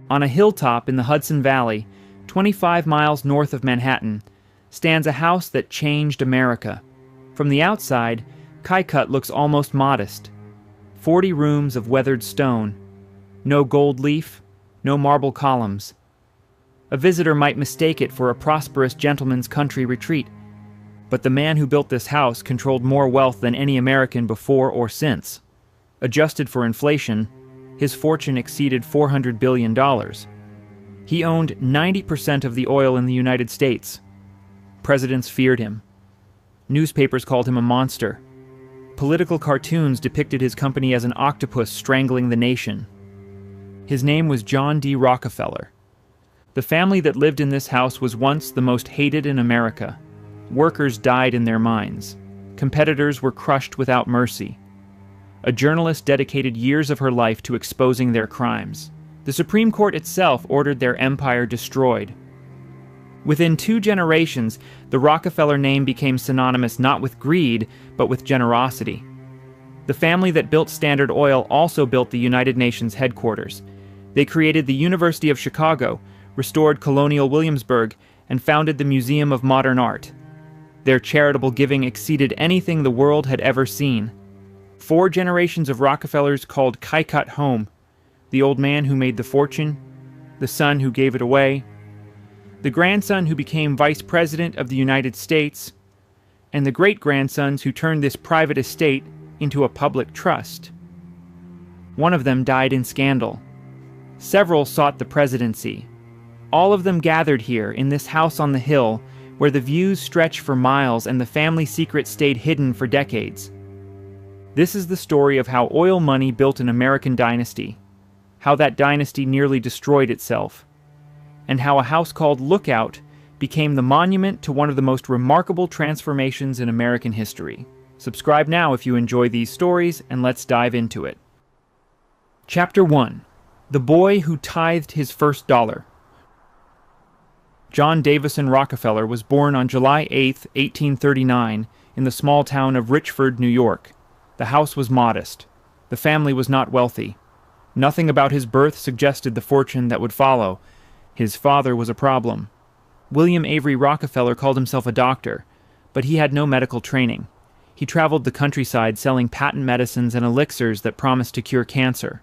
On a hilltop in the Hudson Valley, 25 miles north of Manhattan, stands a house that changed America. From the outside, Kykuit looks almost modest. 40 rooms of weathered stone. No gold leaf, no marble columns. A visitor might mistake it for a prosperous gentleman's country retreat. But the man who built this house controlled more wealth than any American before or since. Adjusted for inflation, his fortune exceeded $400 billion. He owned 90% of the oil in the United States. Presidents feared him. Newspapers called him a monster. Political cartoons depicted his company as an octopus strangling the nation. His name was John D. Rockefeller. The family that lived in this house was once the most hated in America. Workers died in their mines. Competitors were crushed without mercy. A journalist dedicated years of her life to exposing their crimes. The Supreme Court itself ordered their empire destroyed. Within 2 generations, the Rockefeller name became synonymous not with greed, but with generosity. The family that built Standard Oil also built the United Nations headquarters. They created the University of Chicago, restored Colonial Williamsburg, and founded the Museum of Modern Art. Their charitable giving exceeded anything the world had ever seen. 4 generations of Rockefellers called Kykuit home. The old man who made the fortune, the son who gave it away, the grandson who became Vice President of the United States, and the great-grandsons who turned this private estate into a public trust. One of them died in scandal. Several sought the presidency. All of them gathered here in this house on the hill, where the views stretch for miles and the family secret stayed hidden for decades. This is the story of how oil money built an American dynasty, how that dynasty nearly destroyed itself, and how a house called Lookout became the monument to one of the most remarkable transformations in American history. Subscribe now if you enjoy these stories, and let's dive into it. Chapter 1. The Boy Who Tithed His First Dollar. John Davison Rockefeller was born on July 8, 1839, in the small town of Richford, New York. The house was modest. The family was not wealthy. Nothing about his birth suggested the fortune that would follow. His father was a problem. William Avery Rockefeller called himself a doctor, but he had no medical training. He traveled the countryside selling patent medicines and elixirs that promised to cure cancer.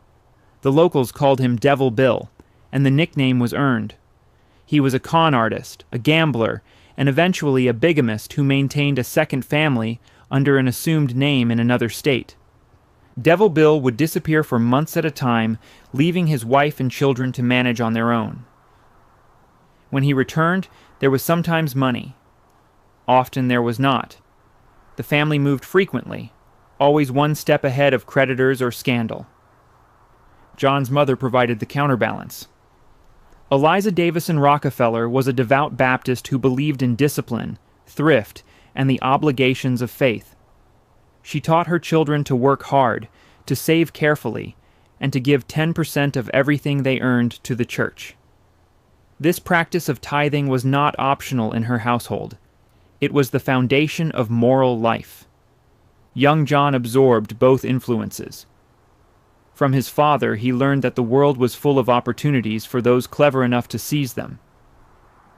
The locals called him Devil Bill, and the nickname was earned. He was a con artist, a gambler, and eventually a bigamist who maintained a second family under an assumed name in another state. Devil Bill would disappear for months at a time, leaving his wife and children to manage on their own. When he returned, there was sometimes money. Often there was not. The family moved frequently, always one step ahead of creditors or scandal. John's mother provided the counterbalance. Eliza Davison Rockefeller was a devout Baptist who believed in discipline, thrift, and the obligations of faith. She taught her children to work hard, to save carefully, and to give 10% of everything they earned to the church. This practice of tithing was not optional in her household. It was the foundation of moral life. Young John absorbed both influences. From his father, he learned that the world was full of opportunities for those clever enough to seize them.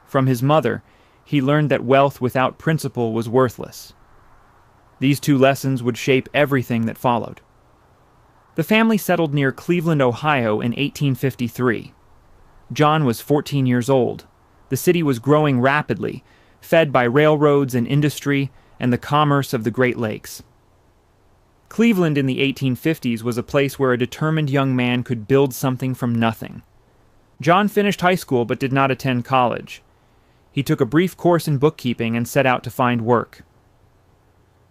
From his mother, he learned that wealth without principle was worthless. These 2 lessons would shape everything that followed. The family settled near Cleveland, Ohio in 1853. John was 14 years old. The city was growing rapidly, fed by railroads and industry and the commerce of the Great Lakes. Cleveland in the 1850s was a place where a determined young man could build something from nothing. John finished high school but did not attend college. He took a brief course in bookkeeping and set out to find work.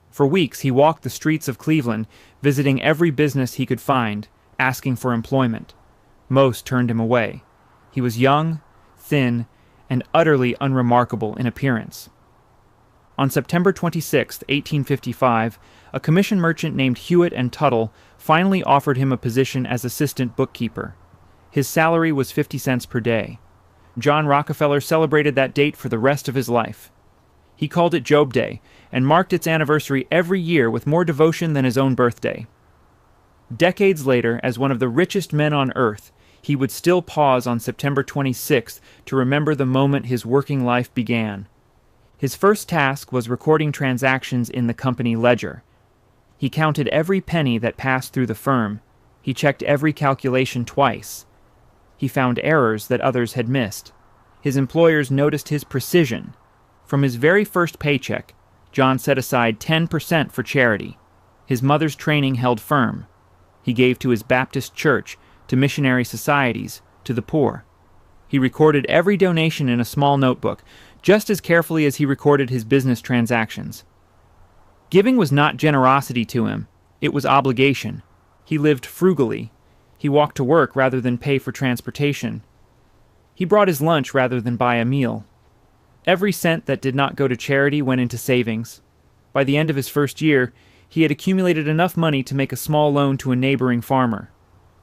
For weeks he walked the streets of Cleveland, visiting every business he could find, asking for employment. Most turned him away. He was young, thin, and utterly unremarkable in appearance. On September 26, 1855, a commission merchant named Hewitt and Tuttle finally offered him a position as assistant bookkeeper. His salary was 50 cents per day. John Rockefeller celebrated that date for the rest of his life. He called it Job Day and marked its anniversary every year with more devotion than his own birthday. Decades later, as one of the richest men on earth, he would still pause on September 26th to remember the moment his working life began. His first task was recording transactions in the company ledger. He counted every penny that passed through the firm. He checked every calculation twice. He found errors that others had missed. His employers noticed his precision. From his very first paycheck, John set aside 10% for charity. His mother's training held firm. He gave to his Baptist church, to missionary societies, to the poor. He recorded every donation in a small notebook, just as carefully as he recorded his business transactions. Giving was not generosity to him, it was obligation. He lived frugally. He walked to work rather than pay for transportation. He brought his lunch rather than buy a meal. Every cent that did not go to charity went into savings. By the end of his first year, he had accumulated enough money to make a small loan to a neighboring farmer.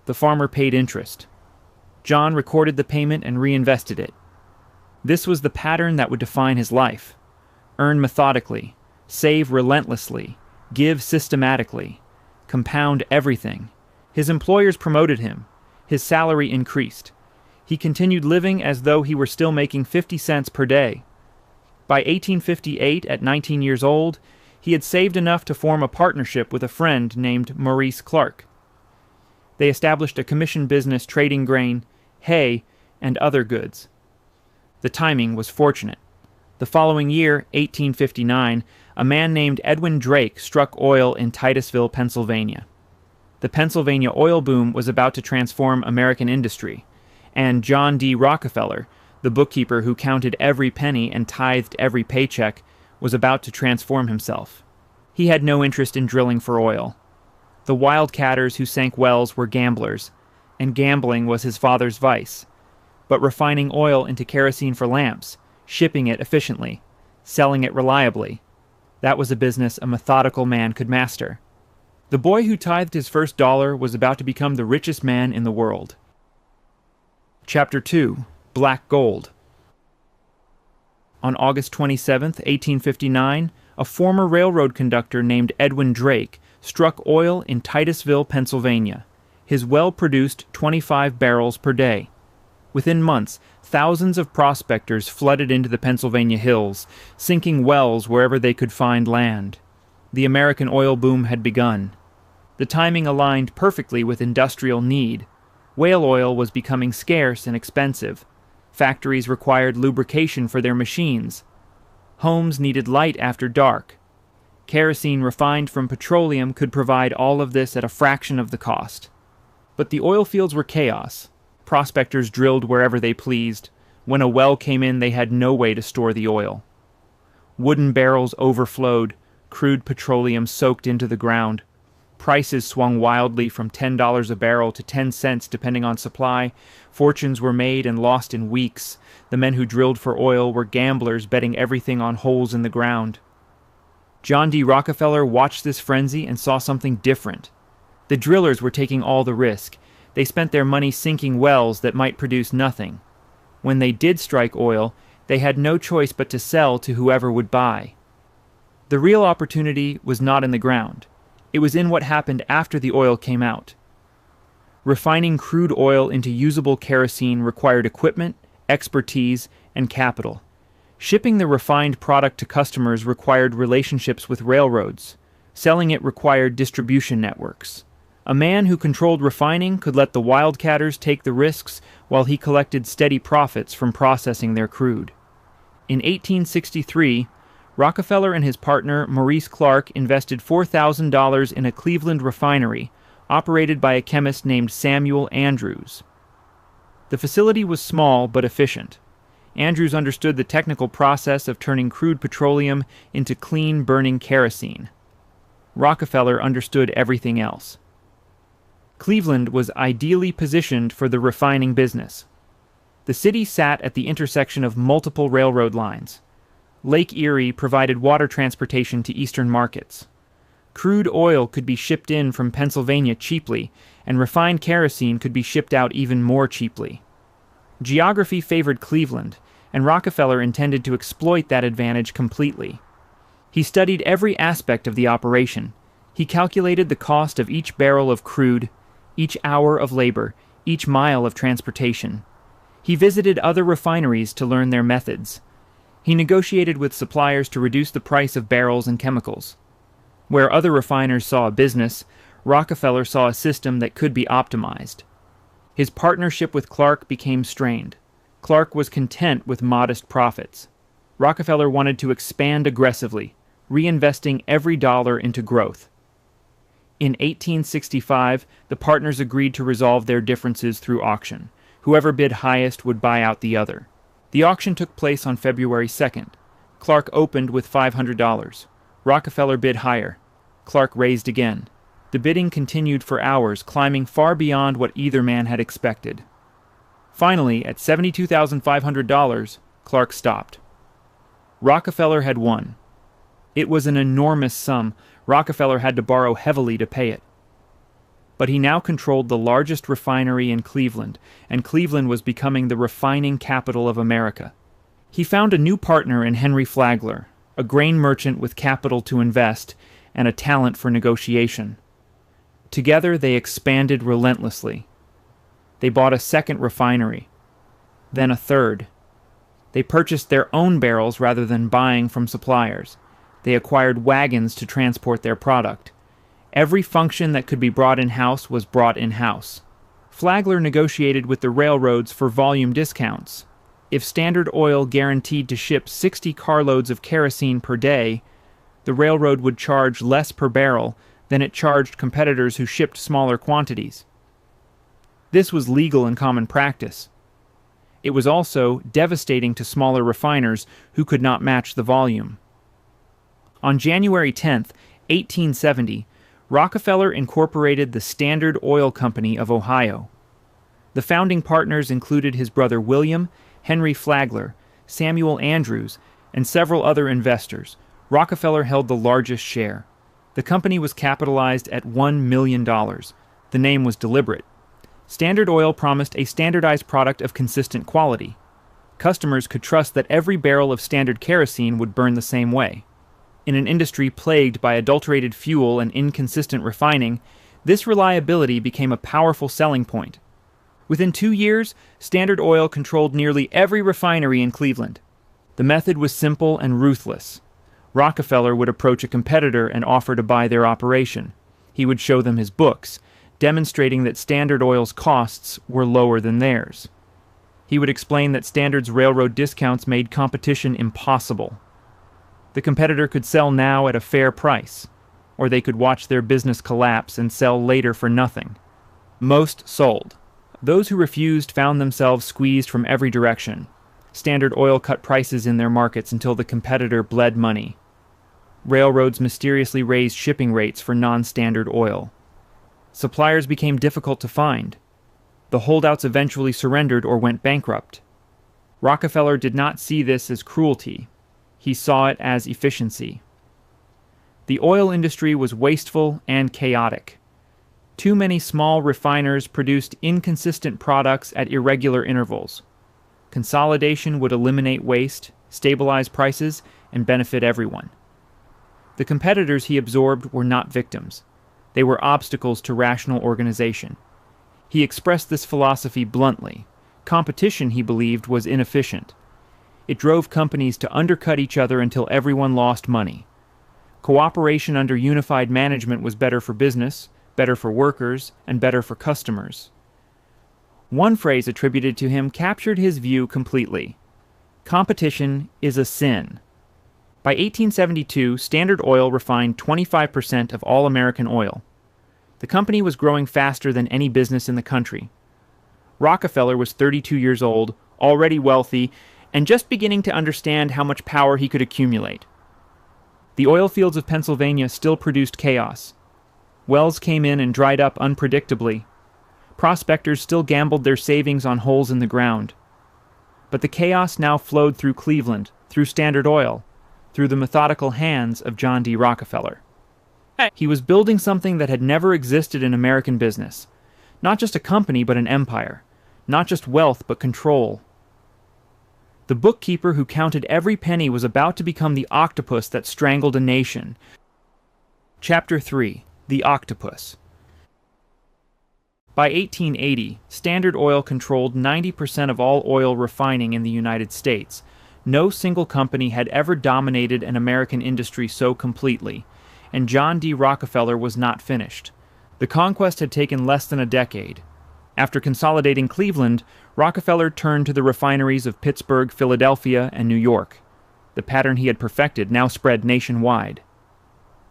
The farmer paid interest. John recorded the payment and reinvested it. This was the pattern that would define his life. Earn methodically, save relentlessly, give systematically, compound everything. His employers promoted him. His salary increased. He continued living as though he were still making 50 cents per day. By 1858, at 19 years old, he had saved enough to form a partnership with a friend named Maurice Clark. They established a commission business trading grain, hay, and other goods. The timing was fortunate. The following year, 1859, a man named Edwin Drake struck oil in Titusville, Pennsylvania. The Pennsylvania oil boom was about to transform American industry, and John D. Rockefeller, the bookkeeper who counted every penny and tithed every paycheck, was about to transform himself. He had no interest in drilling for oil. The wildcatters who sank wells were gamblers, and gambling was his father's vice. But refining oil into kerosene for lamps, shipping it efficiently, selling it reliably, that was a business a methodical man could master. The boy who tithed his first dollar was about to become the richest man in the world. Chapter 2. Black Gold. On August 27, 1859, a former railroad conductor named Edwin Drake struck oil in Titusville, Pennsylvania. His well produced 25 barrels per day. Within months, thousands of prospectors flooded into the Pennsylvania hills, sinking wells wherever they could find land. The American oil boom had begun. The timing aligned perfectly with industrial need. Whale oil was becoming scarce and expensive. Factories required lubrication for their machines. Homes needed light after dark. Kerosene refined from petroleum could provide all of this at a fraction of the cost. But the oil fields were chaos. Prospectors drilled wherever they pleased. When a well came in, they had no way to store the oil. Wooden barrels overflowed. Crude petroleum soaked into the ground. Prices swung wildly from $10 a barrel to 10 cents depending on supply. Fortunes were made and lost in weeks. The men who drilled for oil were gamblers betting everything on holes in the ground. John D. Rockefeller watched this frenzy and saw something different. The drillers were taking all the risk. They spent their money sinking wells that might produce nothing. When they did strike oil, they had no choice but to sell to whoever would buy. The real opportunity was not in the ground. It was in what happened after the oil came out. Refining crude oil into usable kerosene required equipment, expertise, and capital. Shipping the refined product to customers required relationships with railroads. Selling it required distribution networks. A man who controlled refining could let the wildcatters take the risks while he collected steady profits from processing their crude. In 1863, Rockefeller and his partner Maurice Clark invested $4,000 in a Cleveland refinery operated by a chemist named Samuel Andrews. The facility was small but efficient. Andrews understood the technical process of turning crude petroleum into clean burning kerosene. Rockefeller understood everything else. Cleveland was ideally positioned for the refining business. The city sat at the intersection of multiple railroad lines. Lake Erie provided water transportation to eastern markets. Crude oil could be shipped in from Pennsylvania cheaply, and refined kerosene could be shipped out even more cheaply. Geography favored Cleveland, and Rockefeller intended to exploit that advantage completely. He studied every aspect of the operation. He calculated the cost of each barrel of crude, each hour of labor, each mile of transportation. He visited other refineries to learn their methods. He negotiated with suppliers to reduce the price of barrels and chemicals. Where other refiners saw a business, Rockefeller saw a system that could be optimized. His partnership with Clark became strained. Clark was content with modest profits. Rockefeller wanted to expand aggressively, reinvesting every dollar into growth. In 1865, the partners agreed to resolve their differences through auction. Whoever bid highest would buy out the other. The auction took place on February 2nd. Clark opened with $500. Rockefeller bid higher. Clark raised again. The bidding continued for hours, climbing far beyond what either man had expected. Finally, at $72,500, Clark stopped. Rockefeller had won. It was an enormous sum. Rockefeller had to borrow heavily to pay it. But he now controlled the largest refinery in Cleveland, and Cleveland was becoming the refining capital of America. He found a new partner in Henry Flagler, a grain merchant with capital to invest and a talent for negotiation. Together they expanded relentlessly. They bought a second refinery, then a third. They purchased their own barrels rather than buying from suppliers. They acquired wagons to transport their product. Every function that could be brought in-house was brought in-house. Flagler negotiated with the railroads for volume discounts. If Standard Oil guaranteed to ship 60 carloads of kerosene per day, the railroad would charge less per barrel than it charged competitors who shipped smaller quantities. This was legal in common practice. It was also devastating to smaller refiners who could not match the volume. On January 10, 1870, Rockefeller incorporated the Standard Oil Company of Ohio. The founding partners included his brother William, Henry Flagler, Samuel Andrews, and several other investors. Rockefeller held the largest share. The company was capitalized at $1 million. The name was deliberate. Standard Oil promised a standardized product of consistent quality. Customers could trust that every barrel of standard kerosene would burn the same way. In an industry plagued by adulterated fuel and inconsistent refining, this reliability became a powerful selling point. Within 2 years, Standard Oil controlled nearly every refinery in Cleveland. The method was simple and ruthless. Rockefeller would approach a competitor and offer to buy their operation. He would show them his books, demonstrating that Standard Oil's costs were lower than theirs. He would explain that Standard's railroad discounts made competition impossible. The competitor could sell now at a fair price, or they could watch their business collapse and sell later for nothing. Most sold. Those who refused found themselves squeezed from every direction. Standard Oil cut prices in their markets until the competitor bled money. Railroads mysteriously raised shipping rates for non-standard oil. Suppliers became difficult to find. The holdouts eventually surrendered or went bankrupt. Rockefeller did not see this as cruelty. He saw it as efficiency. The oil industry was wasteful and chaotic. Too many small refiners produced inconsistent products at irregular intervals. Consolidation would eliminate waste, stabilize prices, and benefit everyone. The competitors he absorbed were not victims. They were obstacles to rational organization. He expressed this philosophy bluntly. Competition, he believed, was inefficient. It drove companies to undercut each other until everyone lost money. Cooperation under unified management was better for business, better for workers, and better for customers. One phrase attributed to him captured his view completely. Competition is a sin. By 1872, Standard Oil refined 25% of all American oil. The company was growing faster than any business in the country. Rockefeller was 32 years old, already wealthy, and just beginning to understand how much power he could accumulate. The oil fields of Pennsylvania still produced chaos. Wells came in and dried up unpredictably. Prospectors still gambled their savings on holes in the ground. But the chaos now flowed through Cleveland, through Standard Oil, through the methodical hands of John D. Rockefeller. He was building something that had never existed in American business. Not just a company, but an empire. Not just wealth, but control. The bookkeeper who counted every penny was about to become the octopus that strangled a nation. Chapter 3. The Octopus. By 1880, Standard Oil controlled 90% of all oil refining in the United States. No single company had ever dominated an American industry so completely, and John D. Rockefeller was not finished. The conquest had taken less than a decade. After consolidating Cleveland, Rockefeller turned to the refineries of Pittsburgh, Philadelphia, and New York. The pattern he had perfected now spread nationwide.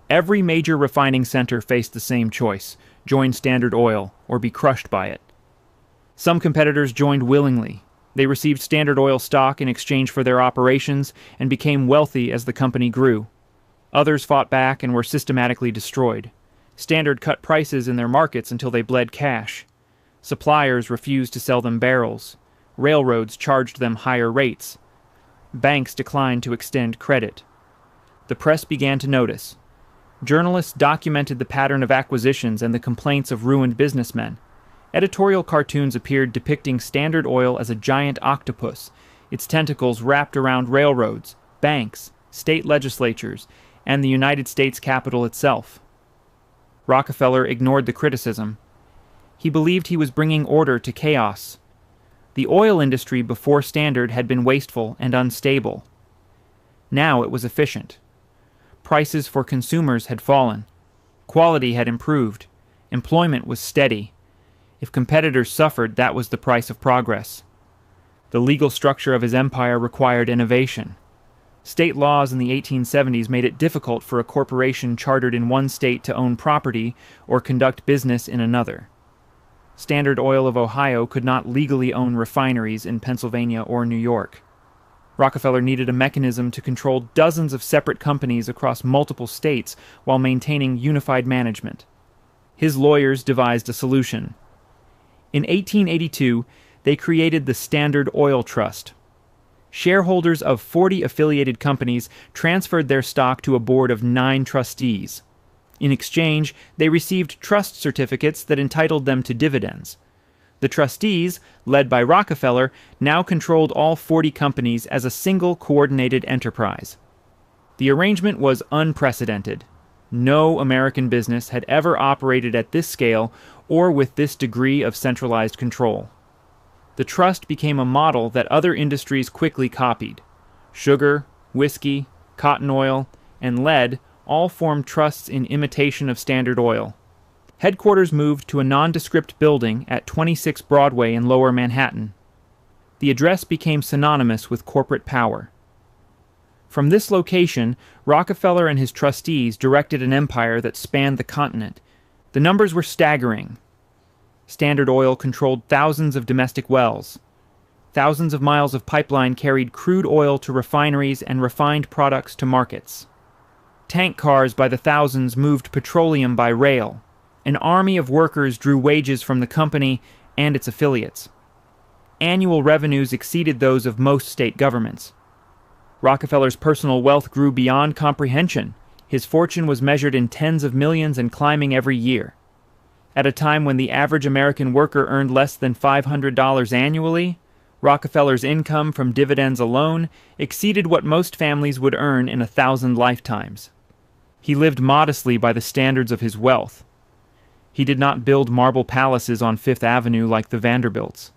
Every major refining center faced the same choice: join Standard Oil or be crushed by it. Some competitors joined willingly. They received Standard Oil stock in exchange for their operations and became wealthy as the company grew. Others fought back and were systematically destroyed. Standard cut prices in their markets until they bled cash. Suppliers refused to sell them barrels. Railroads charged them higher rates. Banks declined to extend credit. The press began to notice. Journalists documented the pattern of acquisitions and the complaints of ruined businessmen. Editorial cartoons appeared depicting Standard Oil as a giant octopus, its tentacles wrapped around railroads, banks, state legislatures, and the United States Capitol itself. Rockefeller ignored the criticism. He believed he was bringing order to chaos. The oil industry before Standard had been wasteful and unstable. Now it was efficient. Prices for consumers had fallen. Quality had improved. Employment was steady. If competitors suffered, that was the price of progress. The legal structure of his empire required innovation. State laws in the 1870s made it difficult for a corporation chartered in one state to own property or conduct business in another. Standard Oil of Ohio could not legally own refineries in Pennsylvania or New York. Rockefeller needed a mechanism to control dozens of separate companies across multiple states while maintaining unified management. His lawyers devised a solution. In 1882, they created the Standard Oil Trust. Shareholders of 40 affiliated companies transferred their stock to a board of 9 trustees. In exchange, they received trust certificates that entitled them to dividends. The trustees, led by Rockefeller, now controlled all 40 companies as a single coordinated enterprise. The arrangement was unprecedented. No American business had ever operated at this scale or with this degree of centralized control. The trust became a model that other industries quickly copied. Sugar, whiskey, cotton oil, and lead all formed trusts in imitation of Standard Oil. Headquarters moved to a nondescript building at 26 Broadway in Lower Manhattan. The address became synonymous with corporate power. From this location, Rockefeller and his trustees directed an empire that spanned the continent. The numbers were staggering. Standard Oil controlled thousands of domestic wells. Thousands of miles of pipeline carried crude oil to refineries and refined products to markets. Tank cars by the thousands moved petroleum by rail. An army of workers drew wages from the company and its affiliates. Annual revenues exceeded those of most state governments. Rockefeller's personal wealth grew beyond comprehension. His fortune was measured in tens of millions and climbing every year. At a time when the average American worker earned less than $500 annually, Rockefeller's income from dividends alone exceeded what most families would earn in 1,000 lifetimes. He lived modestly by the standards of his wealth. He did not build marble palaces on Fifth Avenue like the Vanderbilts.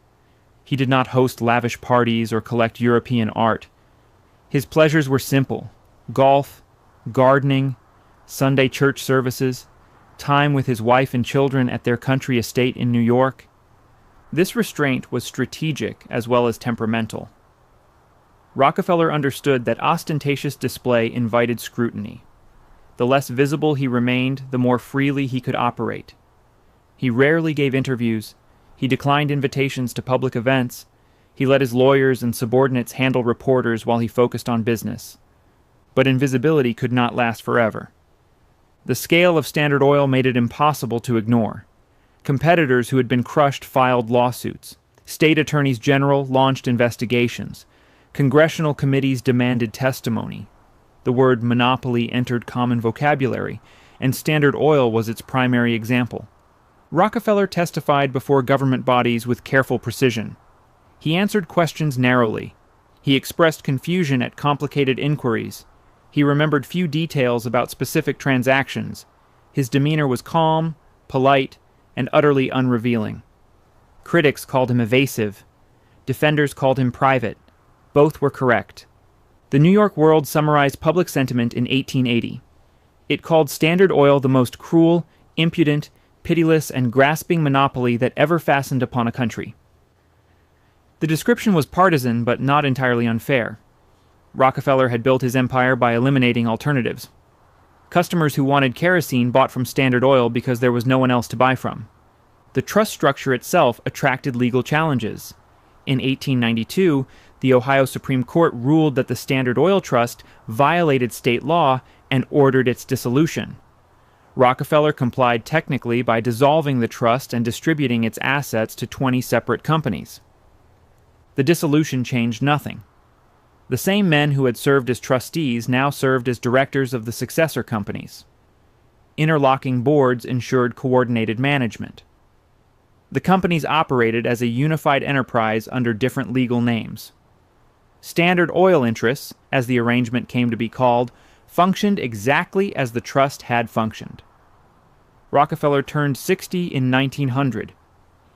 He did not host lavish parties or collect European art. His pleasures were simple: golf, gardening, Sunday church services, time with his wife and children at their country estate in New York. This restraint was strategic as well as temperamental. Rockefeller understood that ostentatious display invited scrutiny. The less visible he remained, the more freely he could operate. He rarely gave interviews. He declined invitations to public events. He let his lawyers and subordinates handle reporters while he focused on business. But invisibility could not last forever. The scale of Standard Oil made it impossible to ignore. Competitors who had been crushed filed lawsuits. State attorneys general launched investigations. Congressional committees demanded testimony. The word monopoly entered common vocabulary, and Standard Oil was its primary example. Rockefeller testified before government bodies with careful precision. He answered questions narrowly. He expressed confusion at complicated inquiries. He remembered few details about specific transactions. His demeanor was calm, polite, and utterly unrevealing. Critics called him evasive. Defenders called him private. Both were correct. The New York World summarized public sentiment in 1880. It called Standard Oil the most cruel, impudent, pitiless, and grasping monopoly that ever fastened upon a country. The description was partisan, but not entirely unfair. Rockefeller had built his empire by eliminating alternatives. Customers who wanted kerosene bought from Standard Oil because there was no one else to buy from. The trust structure itself attracted legal challenges. In 1892, the Ohio Supreme Court ruled that the Standard Oil Trust violated state law and ordered its dissolution. Rockefeller complied technically by dissolving the trust and distributing its assets to 20 separate companies. The dissolution changed nothing. The same men who had served as trustees now served as directors of the successor companies. Interlocking boards ensured coordinated management. The companies operated as a unified enterprise under different legal names. Standard Oil interests, as the arrangement came to be called, functioned exactly as the trust had functioned. Rockefeller turned 60 in 1900.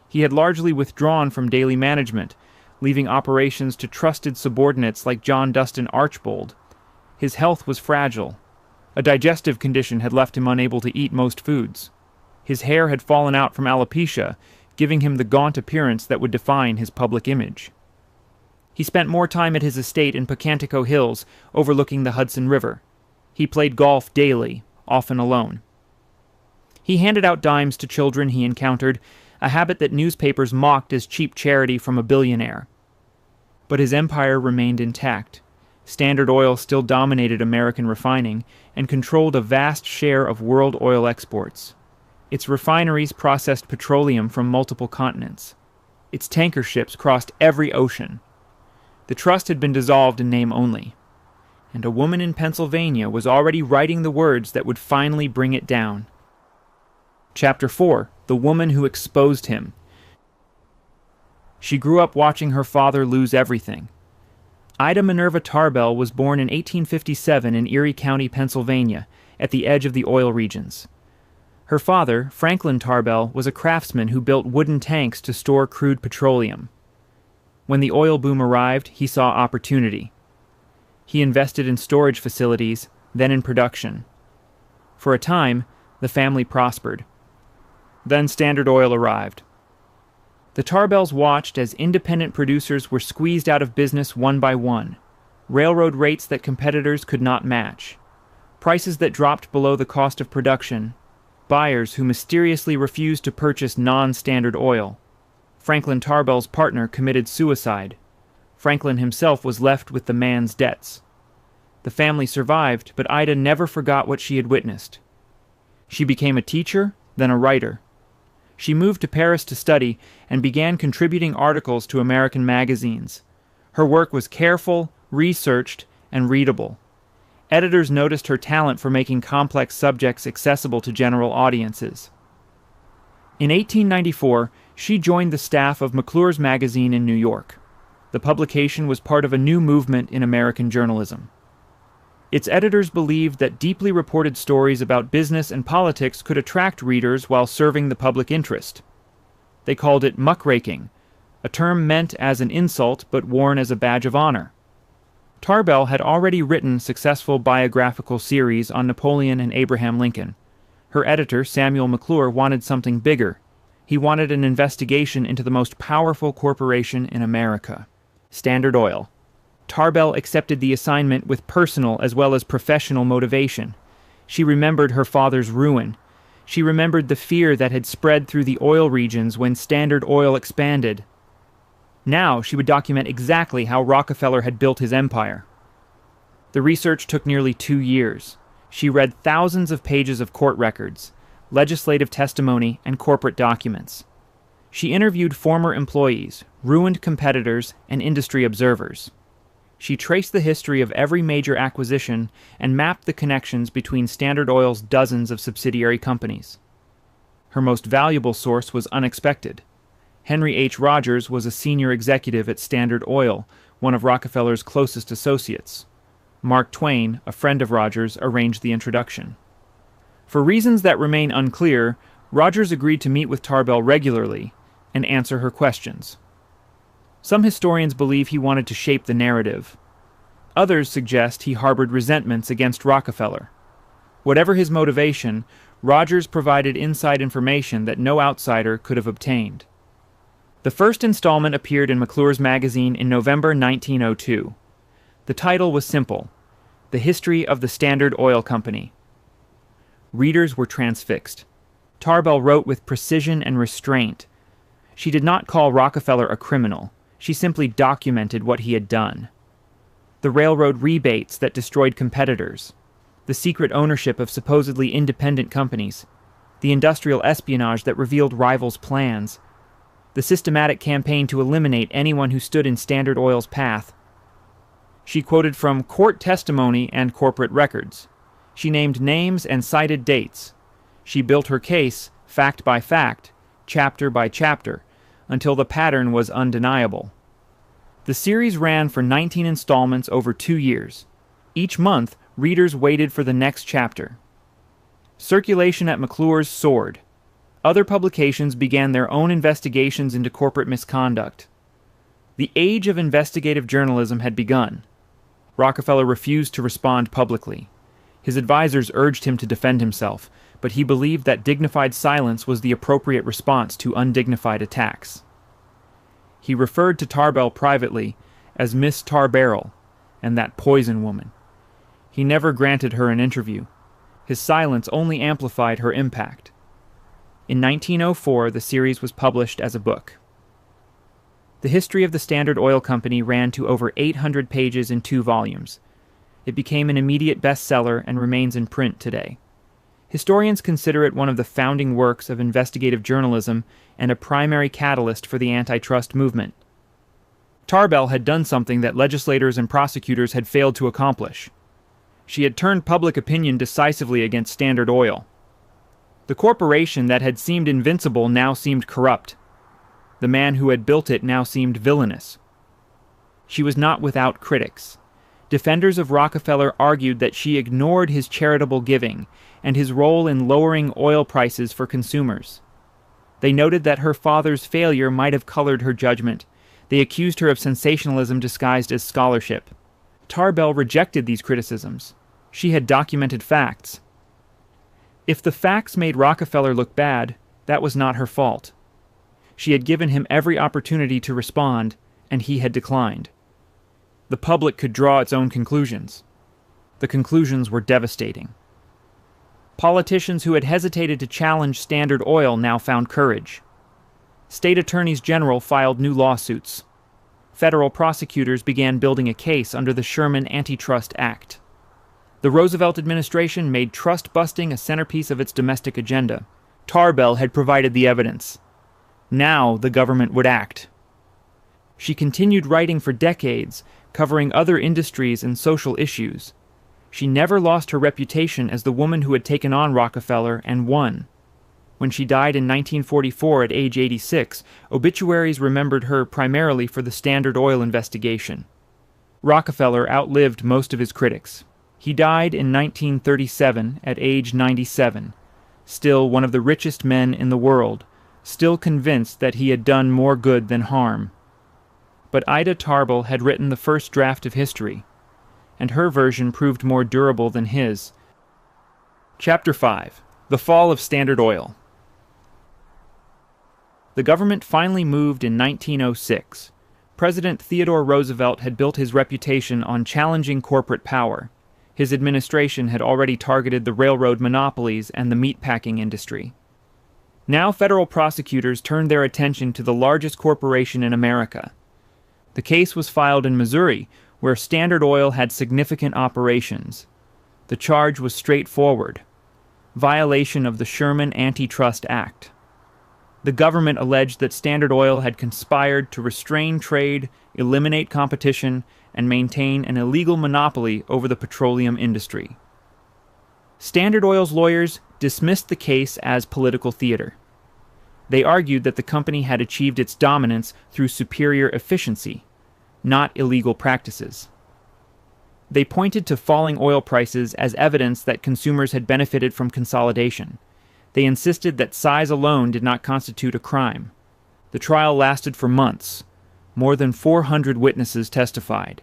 He had largely withdrawn from daily management, leaving operations to trusted subordinates like John Dustin Archbold. His health was fragile. A digestive condition had left him unable to eat most foods. His hair had fallen out from alopecia, giving him the gaunt appearance that would define his public image. He spent more time at his estate in Pocantico Hills, overlooking the Hudson River. He played golf daily, often alone. He handed out dimes to children he encountered, a habit that newspapers mocked as cheap charity from a billionaire. But his empire remained intact. Standard Oil still dominated American refining and controlled a vast share of world oil exports. Its refineries processed petroleum from multiple continents. Its tanker ships crossed every ocean. The trust had been dissolved in name only, and a woman in Pennsylvania was already writing the words that would finally bring it down. Chapter 4. The Woman Who Exposed Him. She grew up watching her father lose everything. Ida Minerva Tarbell was born in 1857 in Erie County, Pennsylvania, at the edge of the oil regions. Her father, Franklin Tarbell, was a craftsman who built wooden tanks to store crude petroleum. When the oil boom arrived, he saw opportunity. He invested in storage facilities, then in production. For a time, the family prospered. Then Standard Oil arrived. The Tarbells watched as independent producers were squeezed out of business one by one, railroad rates that competitors could not match, prices that dropped below the cost of production, buyers who mysteriously refused to purchase non-Standard Oil. Franklin Tarbell's partner committed suicide. Franklin himself was left with the man's debts. The family survived, but Ida never forgot what she had witnessed. She became a teacher, then a writer. She moved to Paris to study and began contributing articles to American magazines. Her work was careful, researched, and readable. Editors noticed her talent for making complex subjects accessible to general audiences. In 1894, she joined the staff of McClure's magazine in New York. The publication was part of a new movement in American journalism. Its editors believed that deeply reported stories about business and politics could attract readers while serving the public interest. They called it muckraking, a term meant as an insult but worn as a badge of honor. Tarbell had already written successful biographical series on Napoleon and Abraham Lincoln. Her editor, Samuel McClure, wanted something bigger. He wanted an investigation into the most powerful corporation in America, Standard Oil. Tarbell accepted the assignment with personal as well as professional motivation. She remembered her father's ruin. She remembered the fear that had spread through the oil regions when Standard Oil expanded. Now she would document exactly how Rockefeller had built his empire. The research took nearly 2 years. She read thousands of pages of court records, legislative testimony, and corporate documents. She interviewed former employees, ruined competitors, and industry observers. She traced the history of every major acquisition and mapped the connections between Standard Oil's dozens of subsidiary companies. Her most valuable source was unexpected. Henry H. Rogers was a senior executive at Standard Oil, one of Rockefeller's closest associates. Mark Twain, a friend of Rogers, arranged the introduction. For reasons that remain unclear, Rogers agreed to meet with Tarbell regularly and answer her questions. Some historians believe he wanted to shape the narrative. Others suggest he harbored resentments against Rockefeller. Whatever his motivation, Rogers provided inside information that no outsider could have obtained. The first installment appeared in McClure's magazine in November 1902. The title was simple: The History of the Standard Oil Company. Readers were transfixed. Tarbell wrote with precision and restraint. She did not call Rockefeller a criminal. She simply documented what he had done. The railroad rebates that destroyed competitors, the secret ownership of supposedly independent companies, the industrial espionage that revealed rivals' plans, the systematic campaign to eliminate anyone who stood in Standard Oil's path. She quoted from court testimony and corporate records. She named names and cited dates. She built her case, fact by fact, chapter by chapter, until the pattern was undeniable. The series ran for 19 installments over 2 years. Each month, readers waited for the next chapter. Circulation at McClure's soared. Other publications began their own investigations into corporate misconduct. The age of investigative journalism had begun. Rockefeller refused to respond publicly. His advisors urged him to defend himself, but he believed that dignified silence was the appropriate response to undignified attacks. He referred to Tarbell privately as Miss Tarbarrel and that poison woman. He never granted her an interview. His silence only amplified her impact. In 1904, the series was published as a book. The history of the Standard Oil Company ran to over 800 pages in 2 volumes. It became an immediate bestseller and remains in print today. Historians consider it one of the founding works of investigative journalism and a primary catalyst for the antitrust movement. Tarbell had done something that legislators and prosecutors had failed to accomplish. She had turned public opinion decisively against Standard Oil. The corporation that had seemed invincible now seemed corrupt. The man who had built it now seemed villainous. She was not without critics. Defenders of Rockefeller argued that she ignored his charitable giving and his role in lowering oil prices for consumers. They noted that her father's failure might have colored her judgment. They accused her of sensationalism disguised as scholarship. Tarbell rejected these criticisms. She had documented facts. If the facts made Rockefeller look bad, that was not her fault. She had given him every opportunity to respond, and he had declined. The public could draw its own conclusions. The conclusions were devastating. Politicians who had hesitated to challenge Standard Oil now found courage. State attorneys general filed new lawsuits. Federal prosecutors began building a case under the Sherman Antitrust Act. The Roosevelt administration made trust-busting a centerpiece of its domestic agenda. Tarbell had provided the evidence. Now the government would act. She continued writing for decades, covering other industries and social issues. She never lost her reputation as the woman who had taken on Rockefeller and won. When she died in 1944 at age 86, obituaries remembered her primarily for the Standard Oil investigation. Rockefeller outlived most of his critics. He died in 1937 at age 97, still one of the richest men in the world, still convinced that he had done more good than harm. But Ida Tarbell had written the first draft of history, and her version proved more durable than his. Chapter 5. The Fall of Standard Oil. The government finally moved in 1906. President Theodore Roosevelt had built his reputation on challenging corporate power. His administration had already targeted the railroad monopolies and the meatpacking industry. Now federal prosecutors turned their attention to the largest corporation in America. The case was filed in Missouri, where Standard Oil had significant operations. The charge was straightforward: violation of the Sherman Antitrust Act. The government alleged that Standard Oil had conspired to restrain trade, eliminate competition, and maintain an illegal monopoly over the petroleum industry. Standard Oil's lawyers dismissed the case as political theater. They argued that the company had achieved its dominance through superior efficiency, not illegal practices. They pointed to falling oil prices as evidence that consumers had benefited from consolidation. They insisted that size alone did not constitute a crime. The trial lasted for months. More than 400 witnesses testified.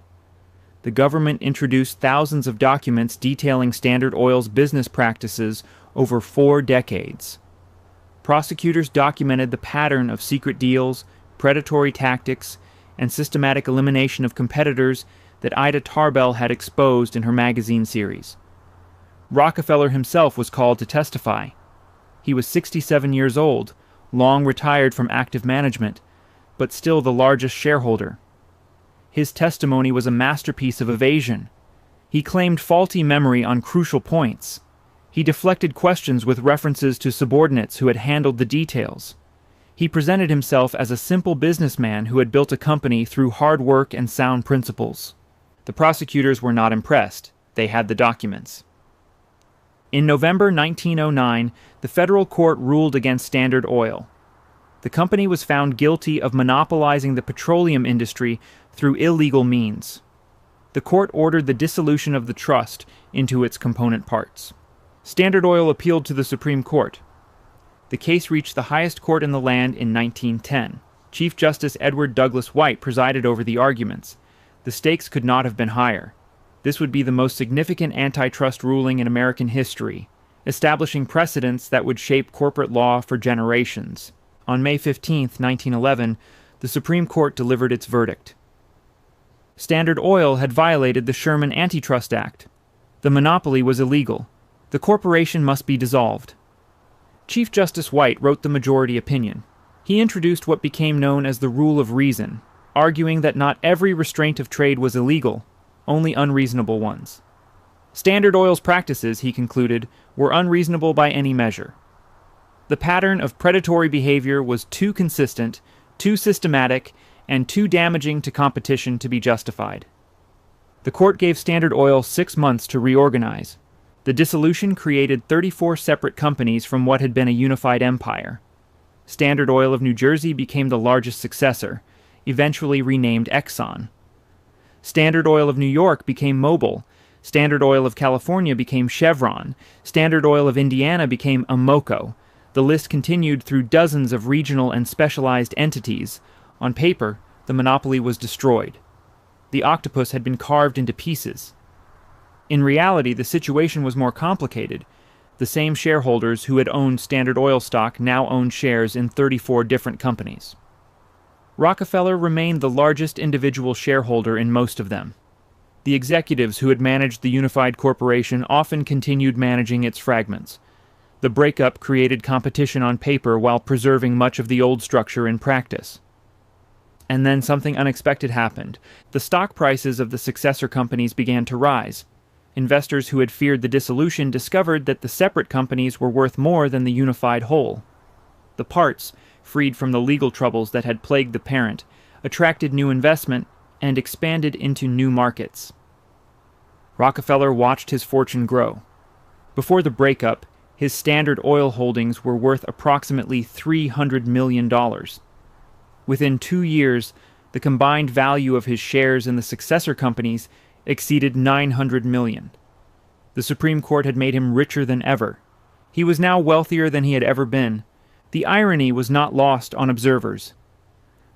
The government introduced thousands of documents detailing Standard Oil's business practices over 4 decades. Prosecutors documented the pattern of secret deals, predatory tactics, and systematic elimination of competitors that Ida Tarbell had exposed in her magazine series. Rockefeller himself was called to testify. He was 67 years old, long retired from active management, but still the largest shareholder. His testimony was a masterpiece of evasion. He claimed faulty memory on crucial points. He deflected questions with references to subordinates who had handled the details. He presented himself as a simple businessman who had built a company through hard work and sound principles. The prosecutors were not impressed. They had the documents. In November 1909, the federal court ruled against Standard Oil. The company was found guilty of monopolizing the petroleum industry through illegal means. The court ordered the dissolution of the trust into its component parts. Standard Oil appealed to the Supreme Court. The case reached the highest court in the land in 1910. Chief Justice Edward Douglas White presided over the arguments. The stakes could not have been higher. This would be the most significant antitrust ruling in American history, establishing precedents that would shape corporate law for generations. On May 15, 1911, the Supreme Court delivered its verdict. Standard Oil had violated the Sherman Antitrust Act. The monopoly was illegal. The corporation must be dissolved. Chief Justice White wrote the majority opinion. He introduced what became known as the rule of reason, arguing that not every restraint of trade was illegal, only unreasonable ones. Standard Oil's practices, he concluded, were unreasonable by any measure. The pattern of predatory behavior was too consistent, too systematic, and too damaging to competition to be justified. The court gave Standard Oil 6 months to reorganize. The dissolution created 34 separate companies from what had been a unified empire. Standard Oil of New Jersey became the largest successor, eventually renamed Exxon. Standard Oil of New York became Mobil. Standard Oil of California became Chevron. Standard Oil of Indiana became Amoco. The list continued through dozens of regional and specialized entities. On paper, the monopoly was destroyed. The octopus had been carved into pieces. In reality, the situation was more complicated. The same shareholders who had owned Standard Oil stock now owned shares in 34 different companies. Rockefeller remained the largest individual shareholder in most of them. The executives who had managed the unified corporation often continued managing its fragments. The breakup created competition on paper while preserving much of the old structure in practice. And then something unexpected happened. The stock prices of the successor companies began to rise. Investors who had feared the dissolution discovered that the separate companies were worth more than the unified whole. The parts, freed from the legal troubles that had plagued the parent, attracted new investment and expanded into new markets. Rockefeller watched his fortune grow. Before the breakup, his Standard Oil holdings were worth approximately $300 million. Within 2 years, the combined value of his shares in the successor companies exceeded $900 million. The Supreme Court had made him richer than ever. He was now wealthier than he had ever been. The irony was not lost on observers.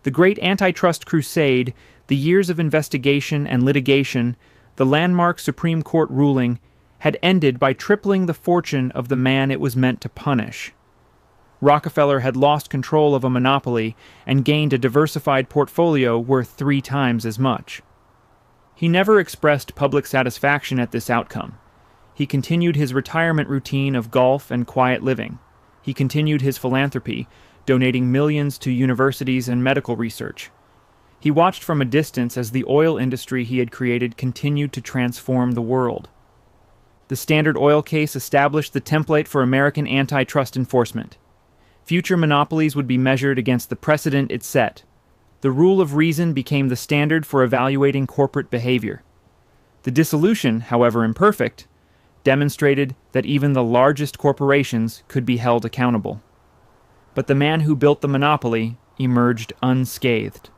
The great antitrust crusade, the years of investigation and litigation, the landmark Supreme Court ruling, had ended by tripling the fortune of the man it was meant to punish. Rockefeller had lost control of a monopoly and gained a diversified portfolio worth 3 times as much. He never expressed public satisfaction at this outcome. He continued his retirement routine of golf and quiet living. He continued his philanthropy, donating millions to universities and medical research. He watched from a distance as the oil industry he had created continued to transform the world. The Standard Oil case established the template for American antitrust enforcement. Future monopolies would be measured against the precedent it set. The rule of reason became the standard for evaluating corporate behavior. The dissolution, however imperfect, demonstrated that even the largest corporations could be held accountable. But the man who built the monopoly emerged unscathed.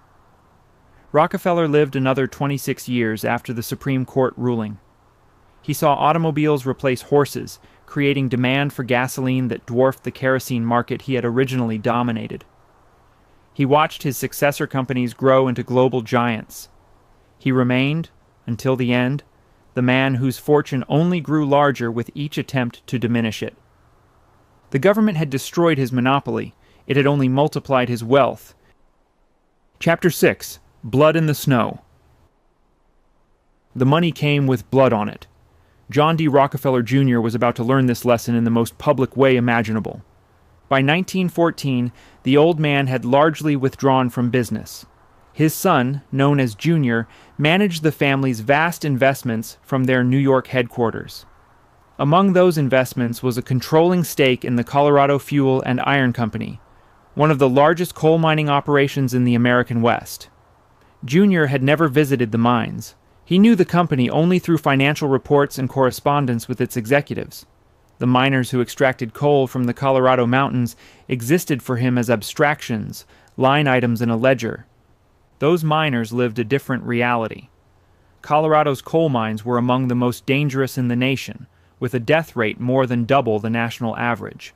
Rockefeller lived another 26 years after the Supreme Court ruling. He saw automobiles replace horses, creating demand for gasoline that dwarfed the kerosene market he had originally dominated. He watched his successor companies grow into global giants. He remained, until the end, the man whose fortune only grew larger with each attempt to diminish it. The government had destroyed his monopoly. It had only multiplied his wealth. Chapter 6. Blood in the Snow. The money came with blood on it. John D. Rockefeller Jr. was about to learn this lesson in the most public way imaginable. By 1914, the old man had largely withdrawn from business. His son, known as Junior, managed the family's vast investments from their New York headquarters. Among those investments was a controlling stake in the Colorado Fuel and Iron Company, one of the largest coal mining operations in the American West. Junior had never visited the mines. He knew the company only through financial reports and correspondence with its executives. The miners who extracted coal from the Colorado mountains existed for him as abstractions, line items in a ledger. Those miners lived a different reality. Colorado's coal mines were among the most dangerous in the nation, with a death rate more than double the national average.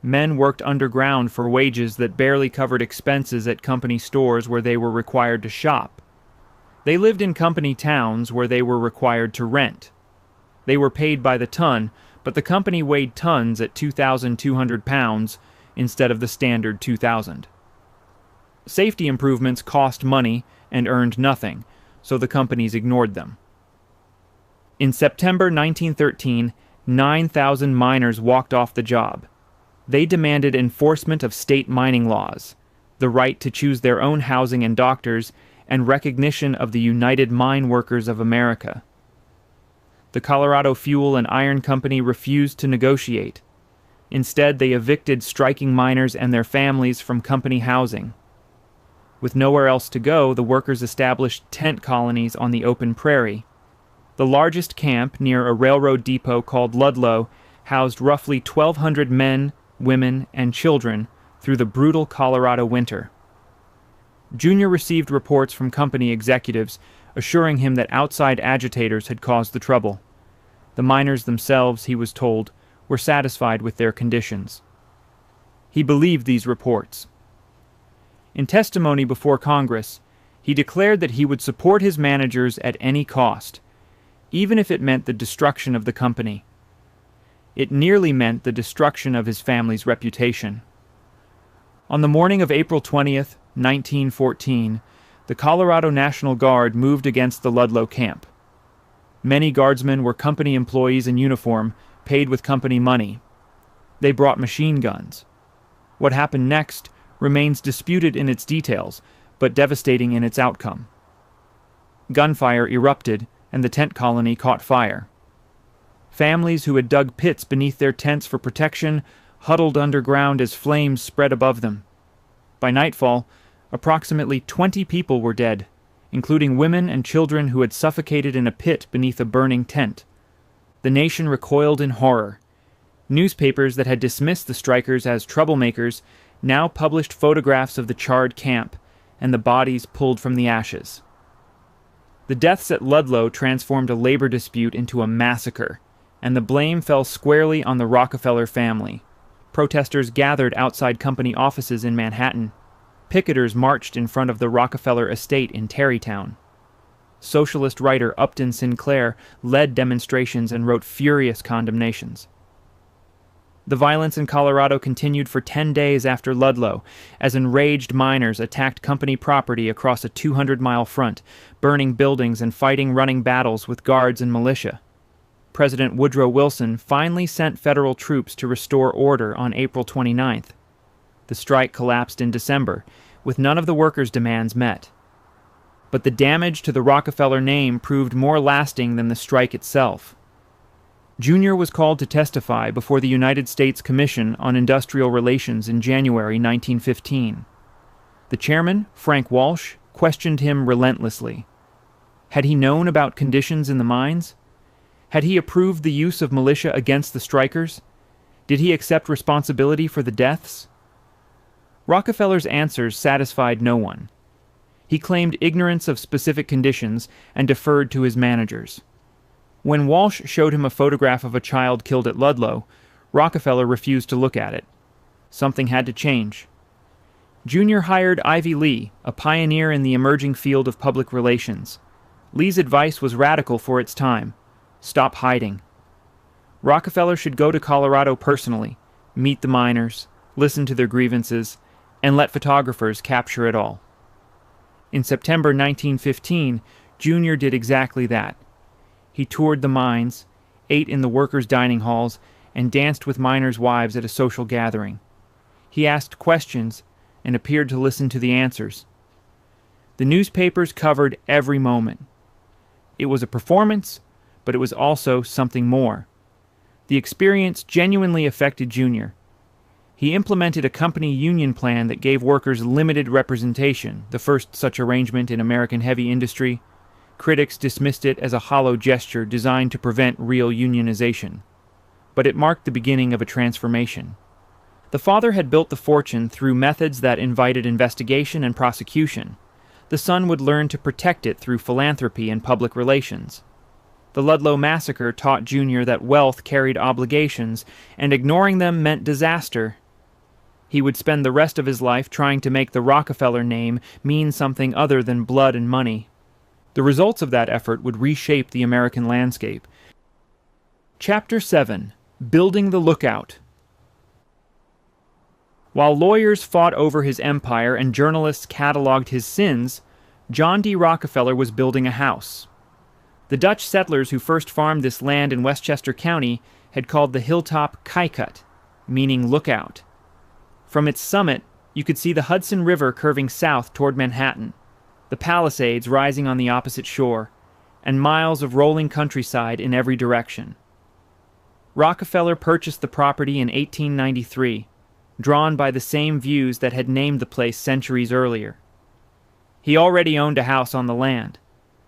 Men worked underground for wages that barely covered expenses at company stores where they were required to shop. They lived in company towns where they were required to rent. They were paid by the ton, but the company weighed tons at 2,200 pounds instead of the standard 2,000. Safety improvements cost money and earned nothing, so the companies ignored them. In September 1913, 9,000 miners walked off the job. They demanded enforcement of state mining laws, the right to choose their own housing and doctors, and recognition of the United Mine Workers of America. The Colorado Fuel and Iron Company refused to negotiate. Instead, they evicted striking miners and their families from company housing. With nowhere else to go, the workers established tent colonies on the open prairie. The largest camp, near a railroad depot called Ludlow, housed roughly 1,200 men, women, and children through the brutal Colorado winter. Junior received reports from company executives assuring him that outside agitators had caused the trouble. The miners themselves, he was told, were satisfied with their conditions. He believed these reports. In testimony before Congress, he declared that he would support his managers at any cost, even if it meant the destruction of the company. It nearly meant the destruction of his family's reputation. On the morning of April 20th, 1914, the Colorado National Guard moved against the Ludlow camp. Many guardsmen were company employees in uniform, paid with company money. They brought machine guns. What happened next remains disputed in its details, but devastating in its outcome. Gunfire erupted, and the tent colony caught fire. Families who had dug pits beneath their tents for protection huddled underground as flames spread above them. By nightfall, approximately 20 people were dead, including women and children who had suffocated in a pit beneath a burning tent. The nation recoiled in horror. Newspapers that had dismissed the strikers as troublemakers now published photographs of the charred camp and the bodies pulled from the ashes. The deaths at Ludlow transformed a labor dispute into a massacre, and the blame fell squarely on the Rockefeller family. Protesters gathered outside company offices in Manhattan. Picketers marched in front of the Rockefeller estate in Tarrytown. Socialist writer Upton Sinclair led demonstrations and wrote furious condemnations. The violence in Colorado continued for 10 days after Ludlow, as enraged miners attacked company property across a 200-mile front, burning buildings and fighting running battles with guards and militia. President Woodrow Wilson finally sent federal troops to restore order on April 29th. The strike collapsed in December, with none of the workers' demands met. But the damage to the Rockefeller name proved more lasting than the strike itself. Junior was called to testify before the United States Commission on Industrial Relations in January 1915. The chairman, Frank Walsh, questioned him relentlessly. Had he known about conditions in the mines? Had he approved the use of militia against the strikers? Did he accept responsibility for the deaths? Rockefeller's answers satisfied no one. He claimed ignorance of specific conditions and deferred to his managers. When Walsh showed him a photograph of a child killed at Ludlow, Rockefeller refused to look at it. Something had to change. Junior hired Ivy Lee, a pioneer in the emerging field of public relations. Lee's advice was radical for its time. Stop hiding. Rockefeller should go to Colorado personally, meet the miners, listen to their grievances, and let photographers capture it all. In September 1915, Junior did exactly that. He toured the mines, ate in the workers' dining halls, and danced with miners' wives at a social gathering. He asked questions and appeared to listen to the answers. The newspapers covered every moment. It was a performance, but it was also something more. The experience genuinely affected Junior. He implemented a company union plan that gave workers limited representation, the first such arrangement in American heavy industry. Critics dismissed it as a hollow gesture designed to prevent real unionization. But it marked the beginning of a transformation. The father had built the fortune through methods that invited investigation and prosecution. The son would learn to protect it through philanthropy and public relations. The Ludlow massacre taught Junior that wealth carried obligations, and ignoring them meant disaster. He would spend the rest of his life trying to make the Rockefeller name mean something other than blood and money. The results of that effort would reshape the American landscape. Chapter 7. Building the Lookout. While lawyers fought over his empire and journalists cataloged his sins, John D. Rockefeller was building a house. The Dutch settlers who first farmed this land in Westchester County had called the hilltop Kykuit, meaning lookout. From its summit, you could see the Hudson River curving south toward Manhattan, the Palisades rising on the opposite shore, and miles of rolling countryside in every direction. Rockefeller purchased the property in 1893, drawn by the same views that had named the place centuries earlier. He already owned a house on the land,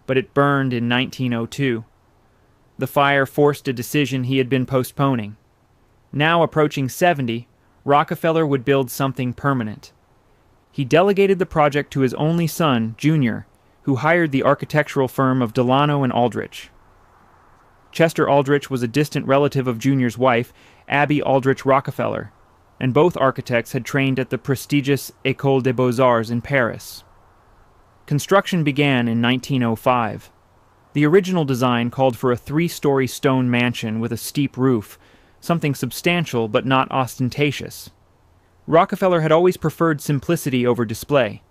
but it burned in 1902. The fire forced a decision he had been postponing. Now approaching 70, Rockefeller would build something permanent. He delegated the project to his only son, Junior, who hired the architectural firm of Delano and Aldrich. Chester Aldrich was a distant relative of Junior's wife, Abby Aldrich Rockefeller, and both architects had trained at the prestigious École des Beaux-Arts in Paris. Construction began in 1905. The original design called for a 3-story stone mansion with a steep roof, something substantial but not ostentatious. Rockefeller had always preferred simplicity over display.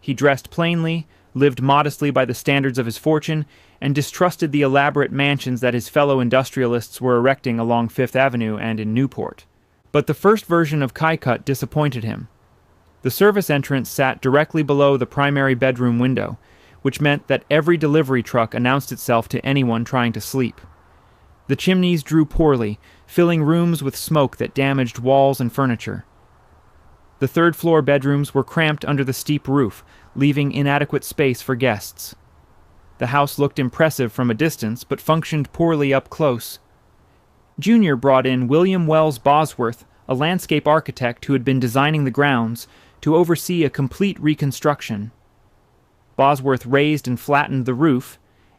He dressed plainly, lived modestly by the standards of his fortune, and distrusted the elaborate mansions that his fellow industrialists were erecting along Fifth Avenue and in Newport. But the first version of Kykuit disappointed him. The service entrance sat directly below the primary bedroom window, which meant that every delivery truck announced itself to anyone trying to sleep. The chimneys drew poorly, filling rooms with smoke that damaged walls and furniture. The third-floor bedrooms were cramped under the steep roof, leaving inadequate space for guests. The house looked impressive from a distance, but functioned poorly up close. Junior brought in William Wells Bosworth, a landscape architect who had been designing the grounds, to oversee a complete reconstruction. Bosworth raised and flattened the roof,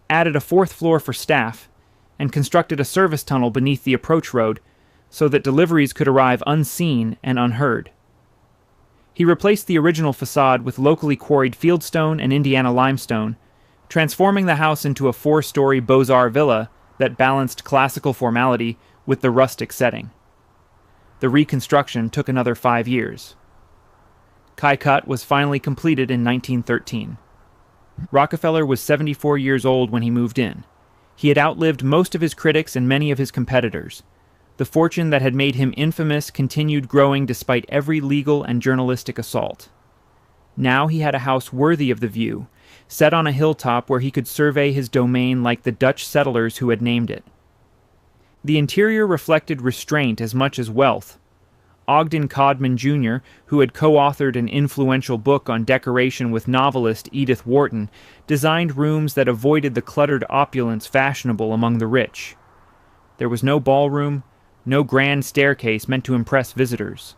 added a 4th floor for staff, and constructed a service tunnel beneath the approach road so that deliveries could arrive unseen and unheard. He replaced the original facade with locally quarried fieldstone and Indiana limestone, transforming the house into a 4-story Beaux-Arts villa that balanced classical formality with the rustic setting. The reconstruction took another 5 years. Kykuit was finally completed in 1913. Rockefeller was 74 years old when he moved in. He had outlived most of his critics and many of his competitors. The fortune that had made him infamous continued growing despite every legal and journalistic assault. Now he had a house worthy of the view, set on a hilltop where he could survey his domain like the Dutch settlers who had named it. The interior reflected restraint as much as wealth. Ogden Codman Jr., who had co-authored an influential book on decoration with novelist Edith Wharton, designed rooms that avoided the cluttered opulence fashionable among the rich. There was no ballroom, no grand staircase meant to impress visitors.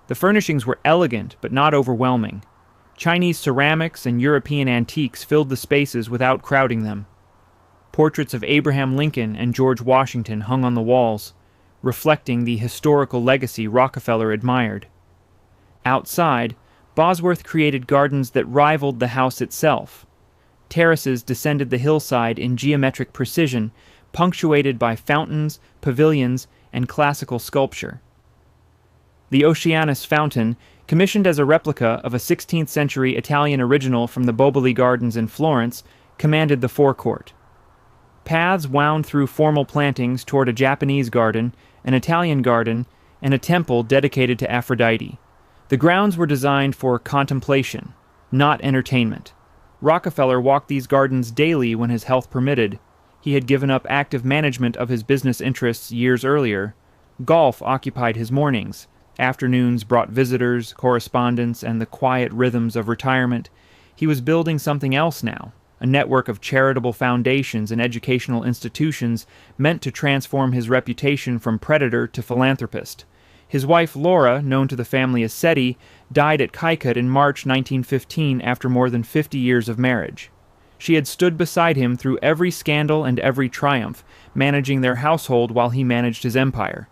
The furnishings were elegant but not overwhelming. Chinese ceramics and European antiques filled the spaces without crowding them. Portraits of Abraham Lincoln and George Washington hung on the walls, reflecting the historical legacy Rockefeller admired. Outside, Bosworth created gardens that rivaled the house itself. Terraces descended the hillside in geometric precision, punctuated by fountains, pavilions, and classical sculpture. The Oceanus fountain, commissioned as a replica of a 16th-century Italian original from the Boboli Gardens in Florence, commanded the forecourt. Paths wound through formal plantings toward a Japanese garden, an Italian garden, and a temple dedicated to Aphrodite. The grounds were designed for contemplation, not entertainment. Rockefeller walked these gardens daily when his health permitted. He had given up active management of his business interests years earlier. Golf occupied his mornings. Afternoons brought visitors, correspondence, and the quiet rhythms of retirement. He was building something else now, a network of charitable foundations and educational institutions meant to transform his reputation from predator to philanthropist. His wife Laura, known to the family as Seti, died at Kykuit in March 1915 after more than 50 years of marriage. She had stood beside him through every scandal and every triumph, managing their household while he managed his empire.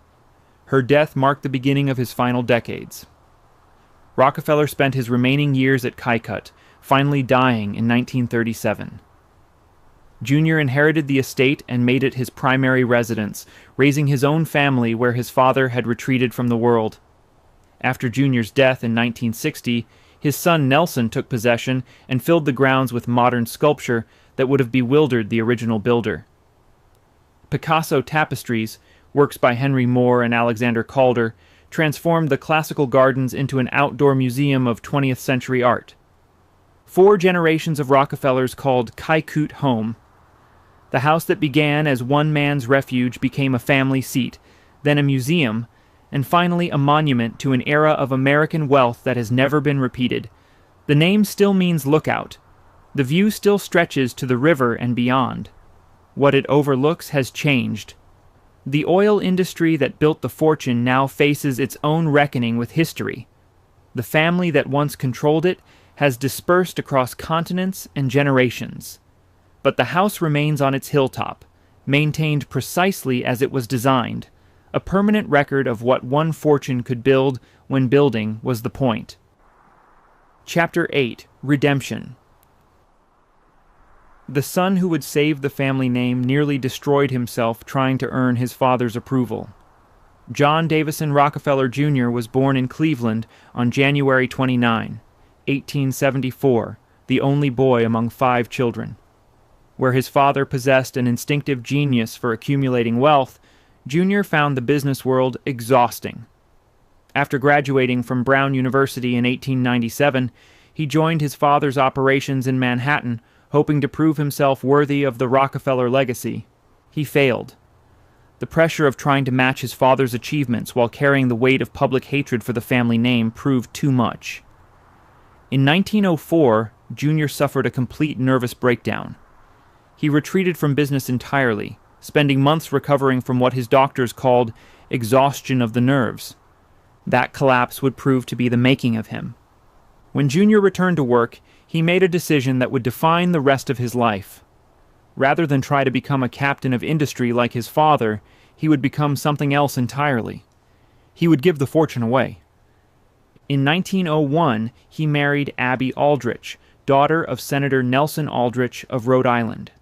Her death marked the beginning of his final decades. Rockefeller spent his remaining years at Kykuit, finally dying in 1937. Junior inherited the estate and made it his primary residence, raising his own family where his father had retreated from the world. After Junior's death in 1960, his son Nelson took possession and filled the grounds with modern sculpture that would have bewildered the original builder. Picasso tapestries, works by Henry Moore and Alexander Calder, transformed the classical gardens into an outdoor museum of 20th century art. 4 generations of Rockefellers called Kykuit home. The house that began as one man's refuge became a family seat, then a museum, and finally a monument to an era of American wealth that has never been repeated. The name still means lookout. The view still stretches to the river and beyond. What it overlooks has changed. The oil industry that built the fortune now faces its own reckoning with history. The family that once controlled it has dispersed across continents and generations. But the house remains on its hilltop, maintained precisely as it was designed, a permanent record of what one fortune could build when building was the point. Chapter 8: Redemption. The son who would save the family name nearly destroyed himself trying to earn his father's approval. John Davison Rockefeller, Jr. was born in Cleveland on January 29, 1874, the only boy among 5 children. Where his father possessed an instinctive genius for accumulating wealth, Jr. found the business world exhausting. After graduating from Brown University in 1897, he joined his father's operations in Manhattan, hoping to prove himself worthy of the Rockefeller legacy. He failed. The pressure of trying to match his father's achievements while carrying the weight of public hatred for the family name proved too much. In 1904, Jr. suffered a complete nervous breakdown. He retreated from business entirely, spending months recovering from what his doctors called exhaustion of the nerves. That collapse would prove to be the making of him. When Jr. returned to work, he made a decision that would define the rest of his life. Rather than try to become a captain of industry like his father, he would become something else entirely. He would give the fortune away. In 1901, he married Abby Aldrich, daughter of Senator Nelson Aldrich of Rhode Island.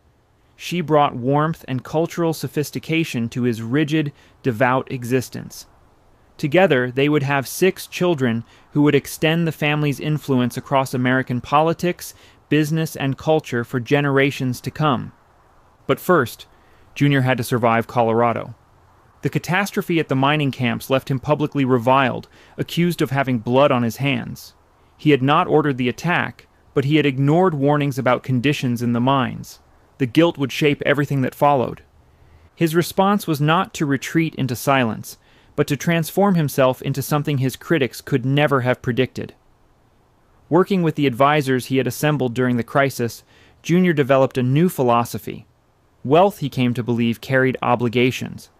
She brought warmth and cultural sophistication to his rigid, devout existence. Together, they would have 6 children who would extend the family's influence across American politics, business, and culture for generations to come. But first, Jr. had to survive Colorado. The catastrophe at the mining camps left him publicly reviled, accused of having blood on his hands. He had not ordered the attack, but he had ignored warnings about conditions in the mines. The guilt would shape everything that followed. His response was not to retreat into silence, but to transform himself into something his critics could never have predicted. Working with the advisors he had assembled during the crisis, Jr. developed a new philosophy. Wealth, he came to believe, carried obligations.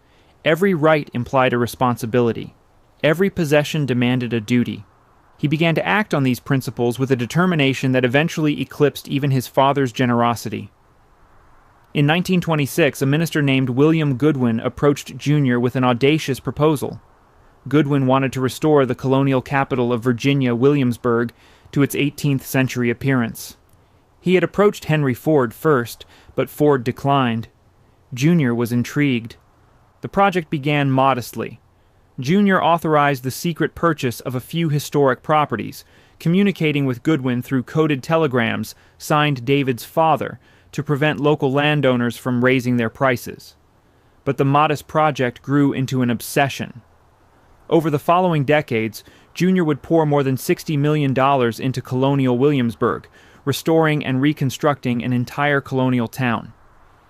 Every right implied a responsibility. Every possession demanded a duty. He began to act on these principles with a determination that eventually eclipsed even his father's generosity. In 1926, a minister named William Goodwin approached Junior with an audacious proposal. Goodwin wanted to restore the colonial capital of Virginia, Williamsburg, to its 18th century appearance. He had approached Henry Ford first, but Ford declined. Junior was intrigued. The project began modestly. Junior authorized the secret purchase of a few historic properties, communicating with Goodwin through coded telegrams signed David's father to prevent local landowners from raising their prices. But the modest project grew into an obsession. Over the following decades, Junior would pour more than $60 million into colonial Williamsburg, restoring and reconstructing an entire colonial town.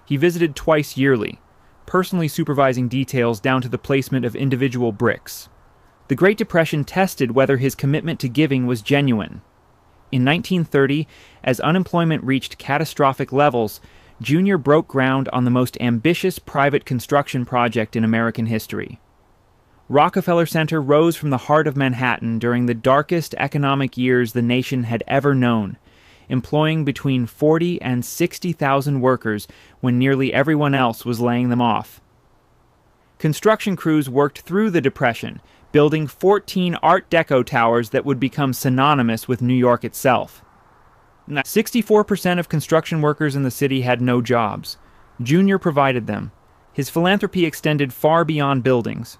He visited twice yearly, personally supervising details down to the placement of individual bricks. The Great Depression tested whether his commitment to giving was genuine. In 1930, as unemployment reached catastrophic levels, Junior broke ground on the most ambitious private construction project in American history. Rockefeller Center rose from the heart of Manhattan during the darkest economic years the nation had ever known, employing between 40 and 60,000 workers when nearly everyone else was laying them off. Construction crews worked through the Depression, building 14 Art Deco towers that would become synonymous with New York itself. 64% of construction workers in the city had no jobs. Junior provided them. His philanthropy extended far beyond buildings.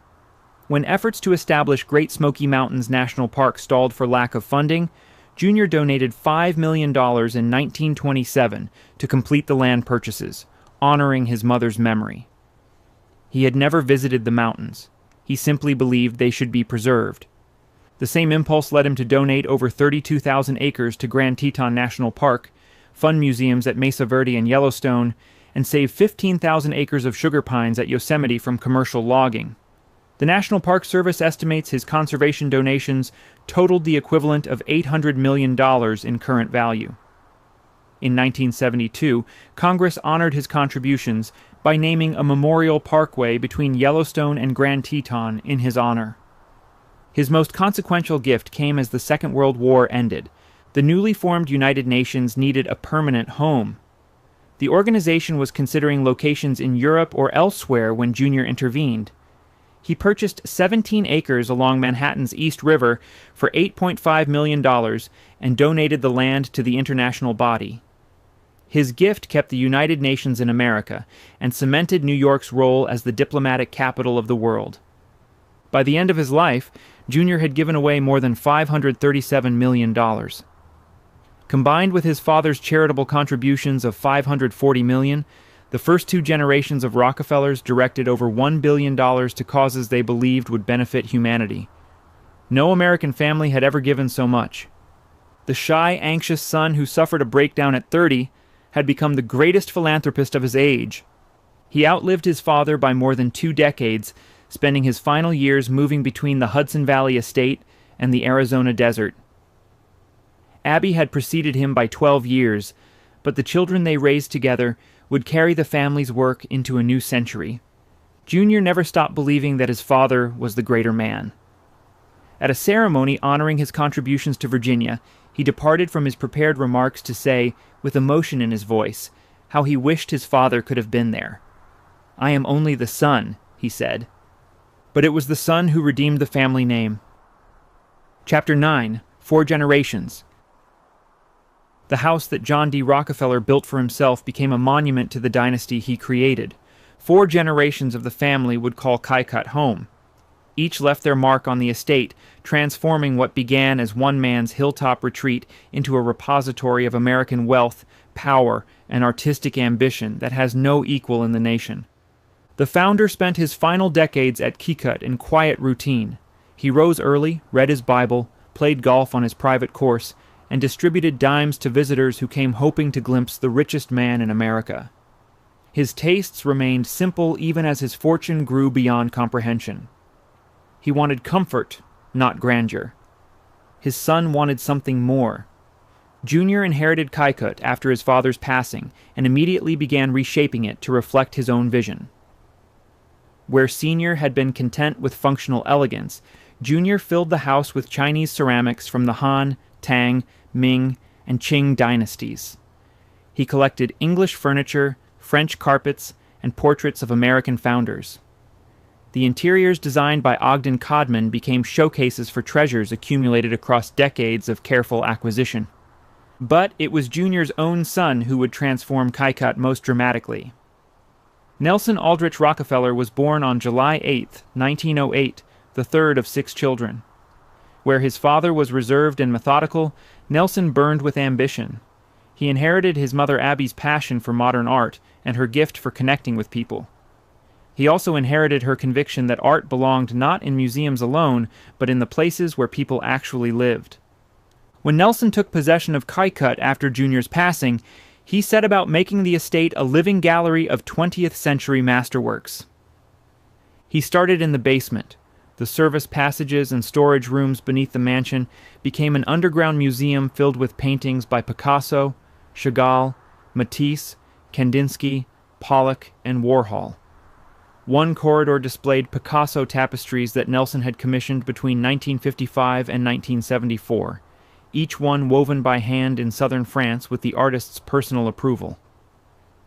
When efforts to establish Great Smoky Mountains National Park stalled for lack of funding, Junior donated $5 million in 1927 to complete the land purchases, honoring his mother's memory. He had never visited the mountains. He simply believed they should be preserved. The same impulse led him to donate over 32,000 acres to Grand Teton National Park, fund museums at Mesa Verde and Yellowstone, and save 15,000 acres of sugar pines at Yosemite from commercial logging. The National Park Service estimates his conservation donations totaled the equivalent of $800 million in current value. In 1972, Congress honored his contributions by naming a memorial parkway between Yellowstone and Grand Teton in his honor. His most consequential gift came as the Second World War ended. The newly formed United Nations needed a permanent home. The organization was considering locations in Europe or elsewhere when Junior intervened. He purchased 17 acres along Manhattan's East River for $8.5 million and donated the land to the international body. His gift kept the United Nations in America and cemented New York's role as the diplomatic capital of the world. By the end of his life, Junior had given away more than $537 million. Combined with his father's charitable contributions of $540 million, the first two generations of Rockefellers directed over $1 billion to causes they believed would benefit humanity. No American family had ever given so much. The shy, anxious son who suffered a breakdown at 30 had become the greatest philanthropist of his age. He outlived his father by more than 2 decades, spending his final years moving between the Hudson Valley estate and the Arizona desert. Abby had preceded him by 12 years, but the children they raised together would carry the family's work into a new century. Junior never stopped believing that his father was the greater man. At a ceremony honoring his contributions to Virginia, he departed from his prepared remarks to say, with emotion in his voice, how he wished his father could have been there. "I am only the son," he said. But it was the son who redeemed the family name. Chapter 9. 4 Generations. The house that John D. Rockefeller built for himself became a monument to the dynasty he created. 4 generations of the family would call Kykuit home. Each left their mark on the estate, transforming what began as one man's hilltop retreat into a repository of American wealth, power, and artistic ambition that has no equal in the nation. The founder spent his final decades at Kykuit in quiet routine. He rose early, read his Bible, played golf on his private course, and distributed dimes to visitors who came hoping to glimpse the richest man in America. His tastes remained simple even as his fortune grew beyond comprehension. He wanted comfort, not grandeur. His son wanted something more. Junior inherited Kykuit after his father's passing and immediately began reshaping it to reflect his own vision. Where Senior had been content with functional elegance, Junior filled the house with Chinese ceramics from the Han, Tang, Ming, and Qing dynasties. He collected English furniture, French carpets, and portraits of American founders. The interiors designed by Ogden Codman became showcases for treasures accumulated across decades of careful acquisition. But it was Junior's own son who would transform Kykuit most dramatically. Nelson Aldrich Rockefeller was born on July 8, 1908, the third of 6 children. Where his father was reserved and methodical, Nelson burned with ambition. He inherited his mother Abby's passion for modern art and her gift for connecting with people. He also inherited her conviction that art belonged not in museums alone, but in the places where people actually lived. When Nelson took possession of Kykuit after Junior's passing, he set about making the estate a living gallery of 20th century masterworks. He started in the basement. The service passages and storage rooms beneath the mansion became an underground museum filled with paintings by Picasso, Chagall, Matisse, Kandinsky, Pollock, and Warhol. One corridor displayed Picasso tapestries that Nelson had commissioned between 1955 and 1974, each one woven by hand in southern France with the artist's personal approval.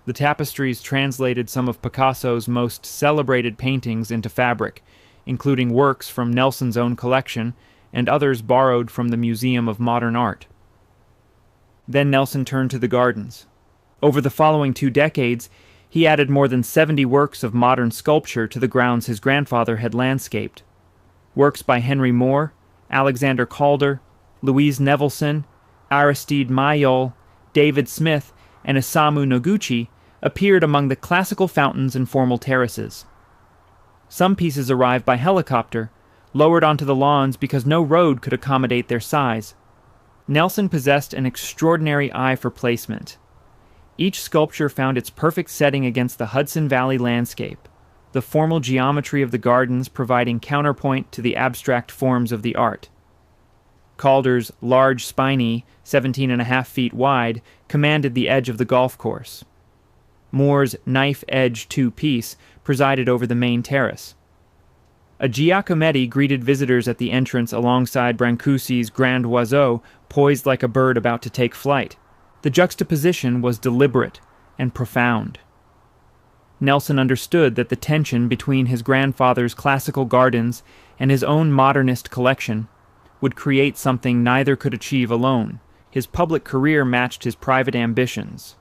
The tapestries translated some of Picasso's most celebrated paintings into fabric, including works from Nelson's own collection and others borrowed from the Museum of Modern Art. Then Nelson turned to the gardens. Over the following 2 decades, he added more than 70 works of modern sculpture to the grounds his grandfather had landscaped. Works by Henry Moore, Alexander Calder, Louise Nevelson, Aristide Maillol, David Smith, and Isamu Noguchi appeared among the classical fountains and formal terraces. Some pieces arrived by helicopter, lowered onto the lawns because no road could accommodate their size. Nelson possessed an extraordinary eye for placement. Each sculpture found its perfect setting against the Hudson Valley landscape, the formal geometry of the gardens providing counterpoint to the abstract forms of the art. Calder's large spiny, 17.5 feet wide, commanded the edge of the golf course. Moore's knife-edge 2-piece presided over the main terrace. A Giacometti greeted visitors at the entrance alongside Brancusi's Grand Oiseau, poised like a bird about to take flight. The juxtaposition was deliberate and profound. Nelson understood that the tension between his grandfather's classical gardens and his own modernist collection would create something neither could achieve alone. His public career matched his private ambitions.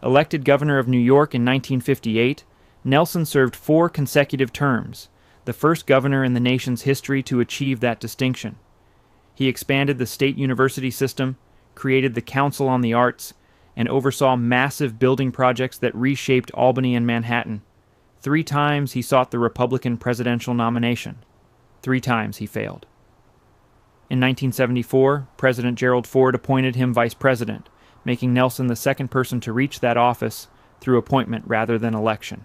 Elected governor of New York in 1958, Nelson served 4 consecutive terms, the first governor in the nation's history to achieve that distinction. He expanded the state university system, created the Council on the Arts, and oversaw massive building projects that reshaped Albany and Manhattan. 3 times he sought the Republican presidential nomination. 3 times he failed. In 1974, President Gerald Ford appointed him vice president, making Nelson the second person to reach that office through appointment rather than election.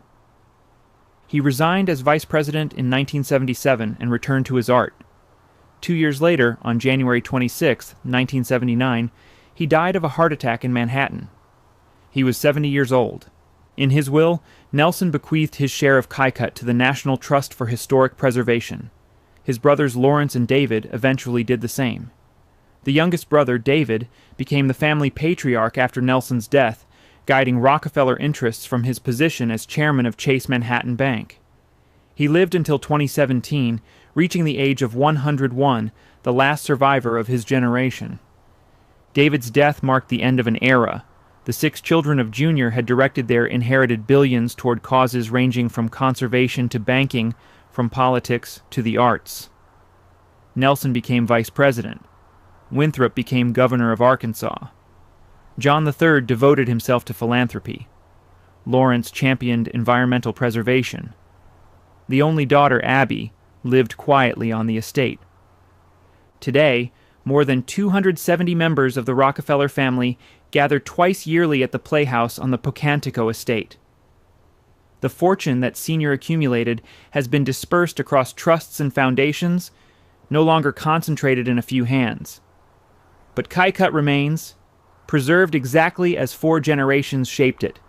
He resigned as vice president in 1977 and returned to his art. 2 years later, on January 26, 1979, he died of a heart attack in Manhattan. He was 70 years old. In his will, Nelson bequeathed his share of Kykuit to the National Trust for Historic Preservation. His brothers Lawrence and David eventually did the same. The youngest brother, David, became the family patriarch after Nelson's death, guiding Rockefeller interests from his position as chairman of Chase Manhattan Bank. He lived until 2017, reaching the age of 101, the last survivor of his generation. David's death marked the end of an era. The 6 children of Junior had directed their inherited billions toward causes ranging from conservation to banking, from politics to the arts. Nelson became vice president. Winthrop became governor of Arkansas. John III devoted himself to philanthropy. Lawrence championed environmental preservation. The only daughter, Abby, lived quietly on the estate. Today, more than 270 members of the Rockefeller family gather twice yearly at the Playhouse on the Pocantico estate. The fortune that Senior accumulated has been dispersed across trusts and foundations, no longer concentrated in a few hands. But Kykuit remains, preserved exactly as 4 generations shaped it.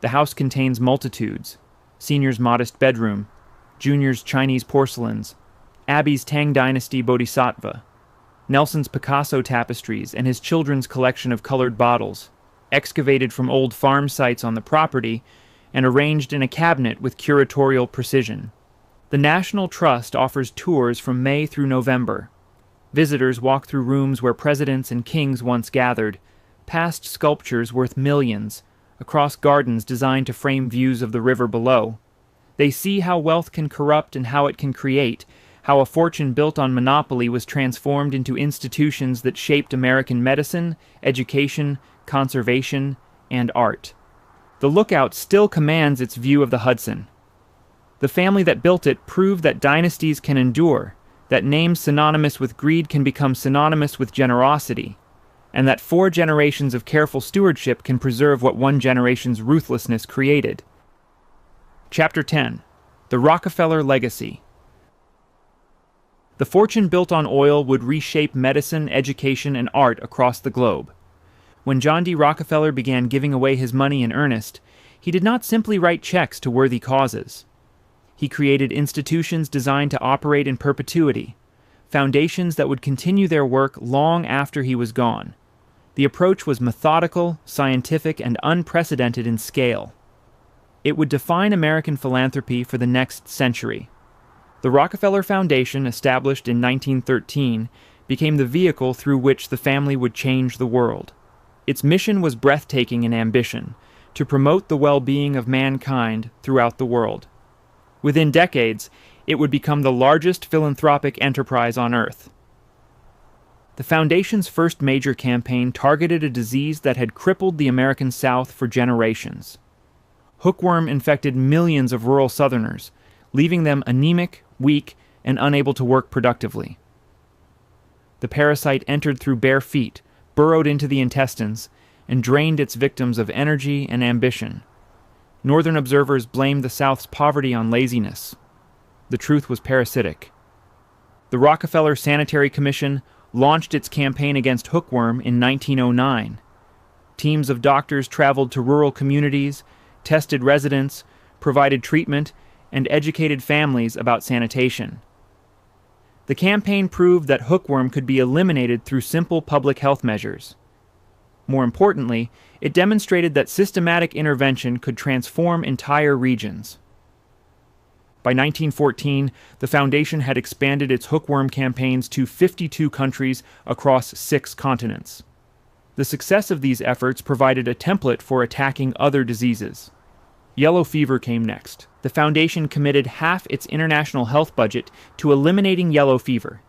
The house contains multitudes: Senior's modest bedroom, Junior's Chinese porcelains, Abby's Tang Dynasty Bodhisattva, Nelson's Picasso tapestries and his children's collection of colored bottles, excavated from old farm sites on the property, and arranged in a cabinet with curatorial precision. The National Trust offers tours from May through November. Visitors walk through rooms where presidents and kings once gathered, past sculptures worth millions, across gardens designed to frame views of the river below. They see how wealth can corrupt and how it can create, how a fortune built on monopoly was transformed into institutions that shaped American medicine, education, conservation, and art. The lookout still commands its view of the Hudson. The family that built it proved that dynasties can endure, that names synonymous with greed can become synonymous with generosity, and that 4 generations of careful stewardship can preserve what 1 generation's ruthlessness created. Chapter 10. The Rockefeller Legacy. The fortune built on oil would reshape medicine, education, and art across the globe. When John D. Rockefeller began giving away his money in earnest, he did not simply write checks to worthy causes. He created institutions designed to operate in perpetuity, foundations that would continue their work long after he was gone. The approach was methodical, scientific, and unprecedented in scale. It would define American philanthropy for the next century. The Rockefeller Foundation, established in 1913, became the vehicle through which the family would change the world. Its mission was breathtaking in ambition, to promote the well-being of mankind throughout the world. Within decades, it would become the largest philanthropic enterprise on Earth. The Foundation's first major campaign targeted a disease that had crippled the American South for generations. Hookworm infected millions of rural Southerners, leaving them anemic, weak, and unable to work productively. The parasite entered through bare feet, burrowed into the intestines, and drained its victims of energy and ambition. Northern observers blamed the South's poverty on laziness. The truth was parasitic. The Rockefeller Sanitary Commission launched its campaign against hookworm in 1909. Teams of doctors traveled to rural communities, tested residents, provided treatment, and educated families about sanitation. The campaign proved that hookworm could be eliminated through simple public health measures. More importantly, it demonstrated that systematic intervention could transform entire regions. By 1914, the Foundation had expanded its hookworm campaigns to 52 countries across 6 continents. The success of these efforts provided a template for attacking other diseases. Yellow fever came next. The Foundation committed half its international health budget to eliminating yellow fever,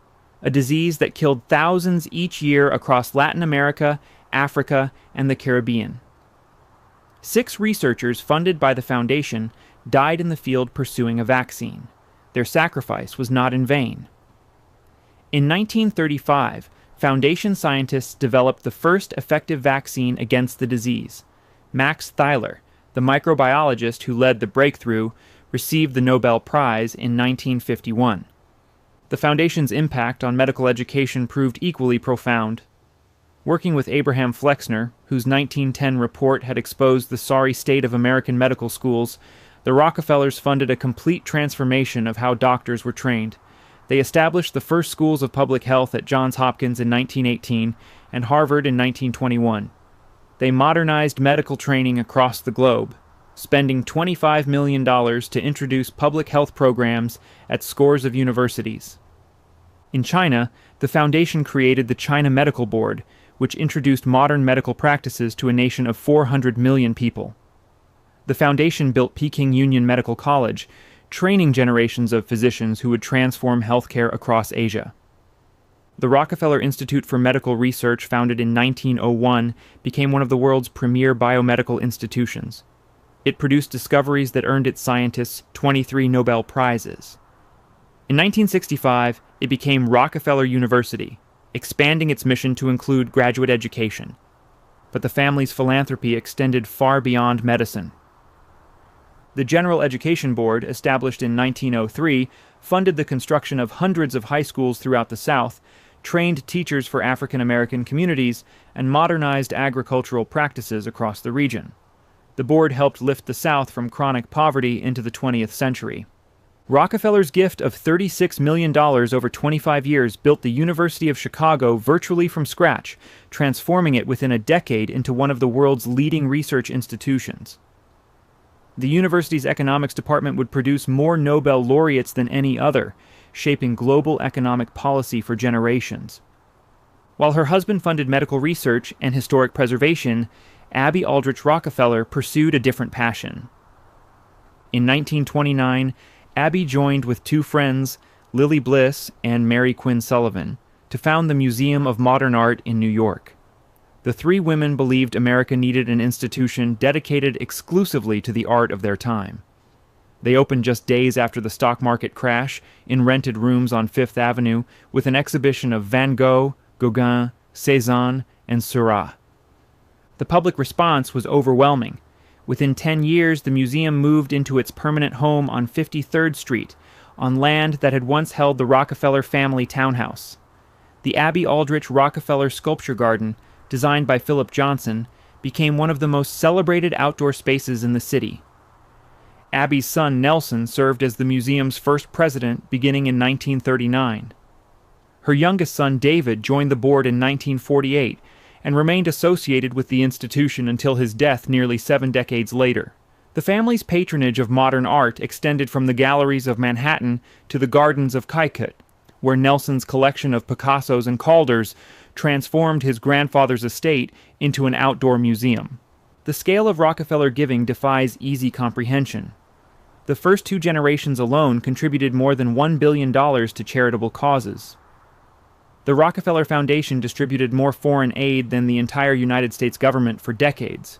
a disease that killed thousands each year across Latin America, Africa, and the Caribbean. 6 researchers funded by the Foundation died in the field pursuing a vaccine. Their sacrifice was not in vain. In 1935, Foundation scientists developed the first effective vaccine against the disease. Max Theiler, the microbiologist who led the breakthrough, received the Nobel Prize in 1951. The Foundation's impact on medical education proved equally profound. Working with Abraham Flexner, whose 1910 report had exposed the sorry state of American medical schools, the Rockefellers funded a complete transformation of how doctors were trained. They established the first schools of public health at Johns Hopkins in 1918 and Harvard in 1921. They modernized medical training across the globe, spending $25 million to introduce public health programs at scores of universities. In China, the Foundation created the China Medical Board, which introduced modern medical practices to a nation of 400 million people. The Foundation built Peking Union Medical College, training generations of physicians who would transform healthcare across Asia. The Rockefeller Institute for Medical Research, founded in 1901, became one of the world's premier biomedical institutions. It produced discoveries that earned its scientists 23 Nobel Prizes. In 1965, it became Rockefeller University, expanding its mission to include graduate education. But the family's philanthropy extended far beyond medicine. The General Education Board, established in 1903, funded the construction of hundreds of high schools throughout the South, trained teachers for African American communities, and modernized agricultural practices across the region. The board helped lift the South from chronic poverty into the 20th century. Rockefeller's gift of $36 million over 25 years built the University of Chicago virtually from scratch, transforming it within a decade into one of the world's leading research institutions. The university's economics department would produce more Nobel laureates than any other, shaping global economic policy for generations. While her husband funded medical research and historic preservation, Abby Aldrich Rockefeller pursued a different passion. In 1929, Abby joined with two friends, Lily Bliss and Mary Quinn Sullivan, to found the Museum of Modern Art in New York. The three women believed America needed an institution dedicated exclusively to the art of their time. They opened just days after the stock market crash in rented rooms on Fifth Avenue with an exhibition of Van Gogh, Gauguin, Cézanne, and Seurat. The public response was overwhelming. Within 10 years, the museum moved into its permanent home on 53rd Street, on land that had once held the Rockefeller family townhouse. The Abby Aldrich Rockefeller Sculpture Garden, designed by Philip Johnson, became one of the most celebrated outdoor spaces in the city. Abby's son Nelson served as the museum's first president beginning in 1939. Her youngest son David joined the board in 1948 and remained associated with the institution until his death nearly 7 decades later. The family's patronage of modern art extended from the galleries of Manhattan to the gardens of Kykuit, where Nelson's collection of Picassos and Calders transformed his grandfather's estate into an outdoor museum. The scale of Rockefeller giving defies easy comprehension. The first 2 generations alone contributed more than $1 billion to charitable causes. The Rockefeller Foundation distributed more foreign aid than the entire United States government for decades.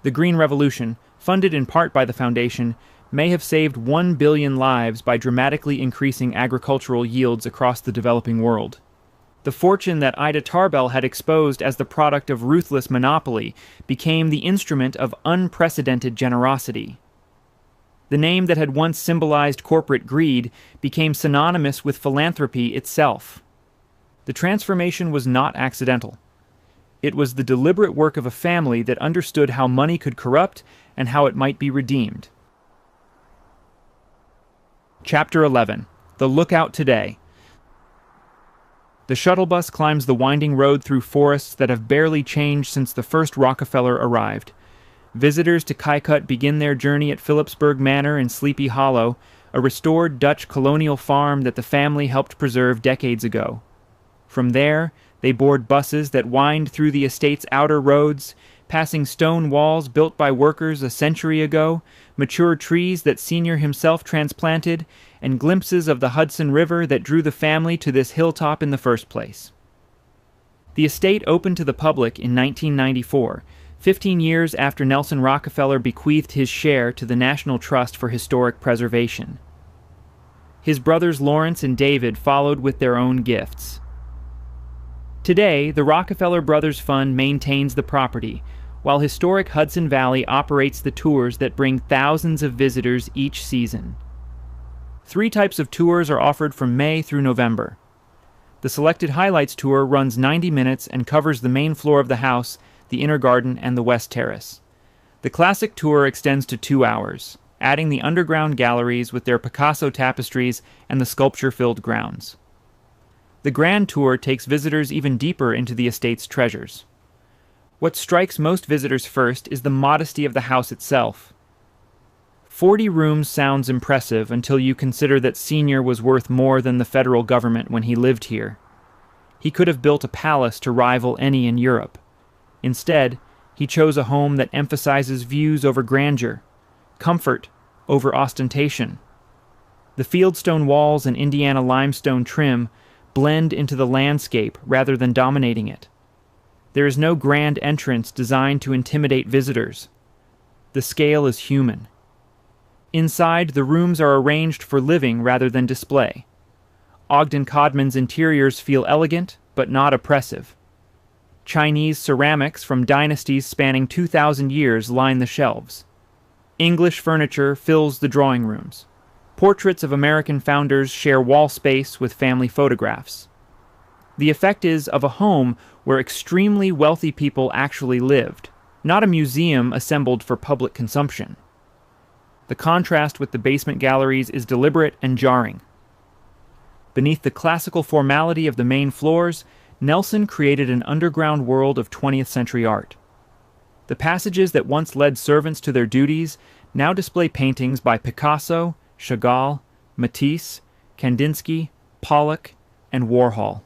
The Green Revolution, funded in part by the foundation, may have saved 1 billion lives by dramatically increasing agricultural yields across the developing world. The fortune that Ida Tarbell had exposed as the product of ruthless monopoly became the instrument of unprecedented generosity. The name that had once symbolized corporate greed became synonymous with philanthropy itself. The transformation was not accidental. It was the deliberate work of a family that understood how money could corrupt and how it might be redeemed. Chapter 11. The Lookout Today. The shuttle bus climbs the winding road through forests that have barely changed since the first Rockefeller arrived. Visitors to Kykuit begin their journey at Phillipsburg Manor in Sleepy Hollow, a restored Dutch colonial farm that the family helped preserve decades ago. From there, they board buses that wind through the estate's outer roads, passing stone walls built by workers a century ago, mature trees that Senior himself transplanted, and glimpses of the Hudson River that drew the family to this hilltop in the first place. The estate opened to the public in 1994, 15 years after Nelson Rockefeller bequeathed his share to the National Trust for Historic Preservation. His brothers Lawrence and David followed with their own gifts. Today, the Rockefeller Brothers Fund maintains the property, while historic Hudson Valley operates the tours that bring thousands of visitors each season. 3 types of tours are offered from May through November. The Selected Highlights tour runs 90 minutes and covers the main floor of the house, the inner garden, and the west terrace. The Classic tour extends to 2 hours, adding the underground galleries with their Picasso tapestries and the sculpture-filled grounds. The Grand Tour takes visitors even deeper into the estate's treasures. What strikes most visitors first is the modesty of the house itself. 40 rooms sounds impressive until you consider that Senior was worth more than the federal government when he lived here. He could have built a palace to rival any in Europe. Instead, he chose a home that emphasizes views over grandeur, comfort over ostentation. The fieldstone walls and Indiana limestone trim blend into the landscape rather than dominating it. There is no grand entrance designed to intimidate visitors. The scale is human. Inside, the rooms are arranged for living rather than display. Ogden Codman's interiors feel elegant, but not oppressive. Chinese ceramics from dynasties spanning 2,000 years line the shelves. English furniture fills the drawing rooms. Portraits of American founders share wall space with family photographs. The effect is of a home where extremely wealthy people actually lived, not a museum assembled for public consumption. The contrast with the basement galleries is deliberate and jarring. Beneath the classical formality of the main floors, Nelson created an underground world of 20th century art. The passages that once led servants to their duties now display paintings by Picasso, Chagall, Matisse, Kandinsky, Pollock, and Warhol.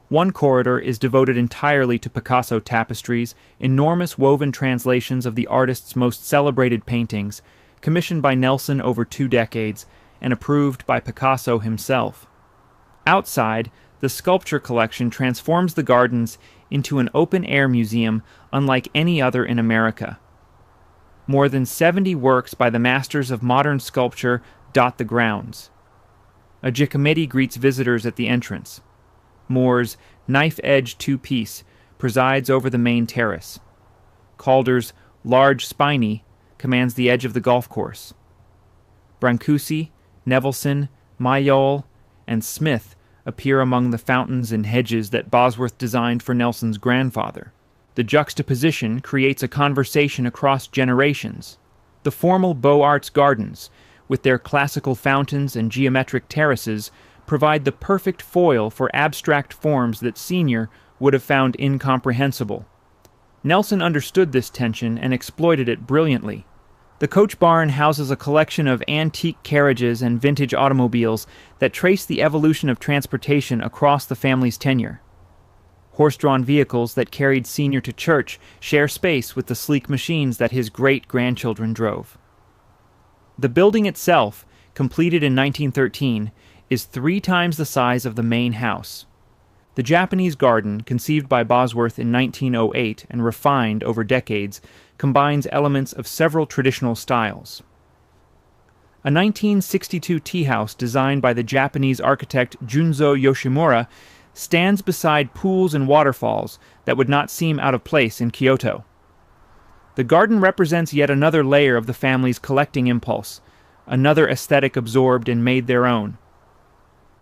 One corridor is devoted entirely to Picasso tapestries, enormous woven translations of the artist's most celebrated paintings, commissioned by Nelson over 2 decades, and approved by Picasso himself. Outside, the sculpture collection transforms the gardens into an open-air museum unlike any other in America. More than 70 works by the masters of modern sculpture dot the grounds. A Giacometti greets visitors at the entrance. Moore's knife-edge 2-piece presides over the main terrace. Calder's large Spiny commands the edge of the golf course. Brancusi, Nevelson, Mayol, and Smith appear among the fountains and hedges that Bosworth designed for Nelson's grandfather. The juxtaposition creates a conversation across generations. The formal Beaux Arts gardens, with their classical fountains and geometric terraces, provide the perfect foil for abstract forms that Senior would have found incomprehensible. Nelson understood this tension and exploited it brilliantly. The coach barn houses a collection of antique carriages and vintage automobiles that trace the evolution of transportation across the family's tenure. Horse-drawn vehicles that carried Senior to church share space with the sleek machines that his great-grandchildren drove. The building itself, completed in 1913, is 3 times the size of the main house. The Japanese garden, conceived by Bosworth in 1908 and refined over decades, combines elements of several traditional styles. A 1962 tea house designed by the Japanese architect Junzo Yoshimura stands beside pools and waterfalls that would not seem out of place in Kyoto. The garden represents yet another layer of the family's collecting impulse, another aesthetic absorbed and made their own.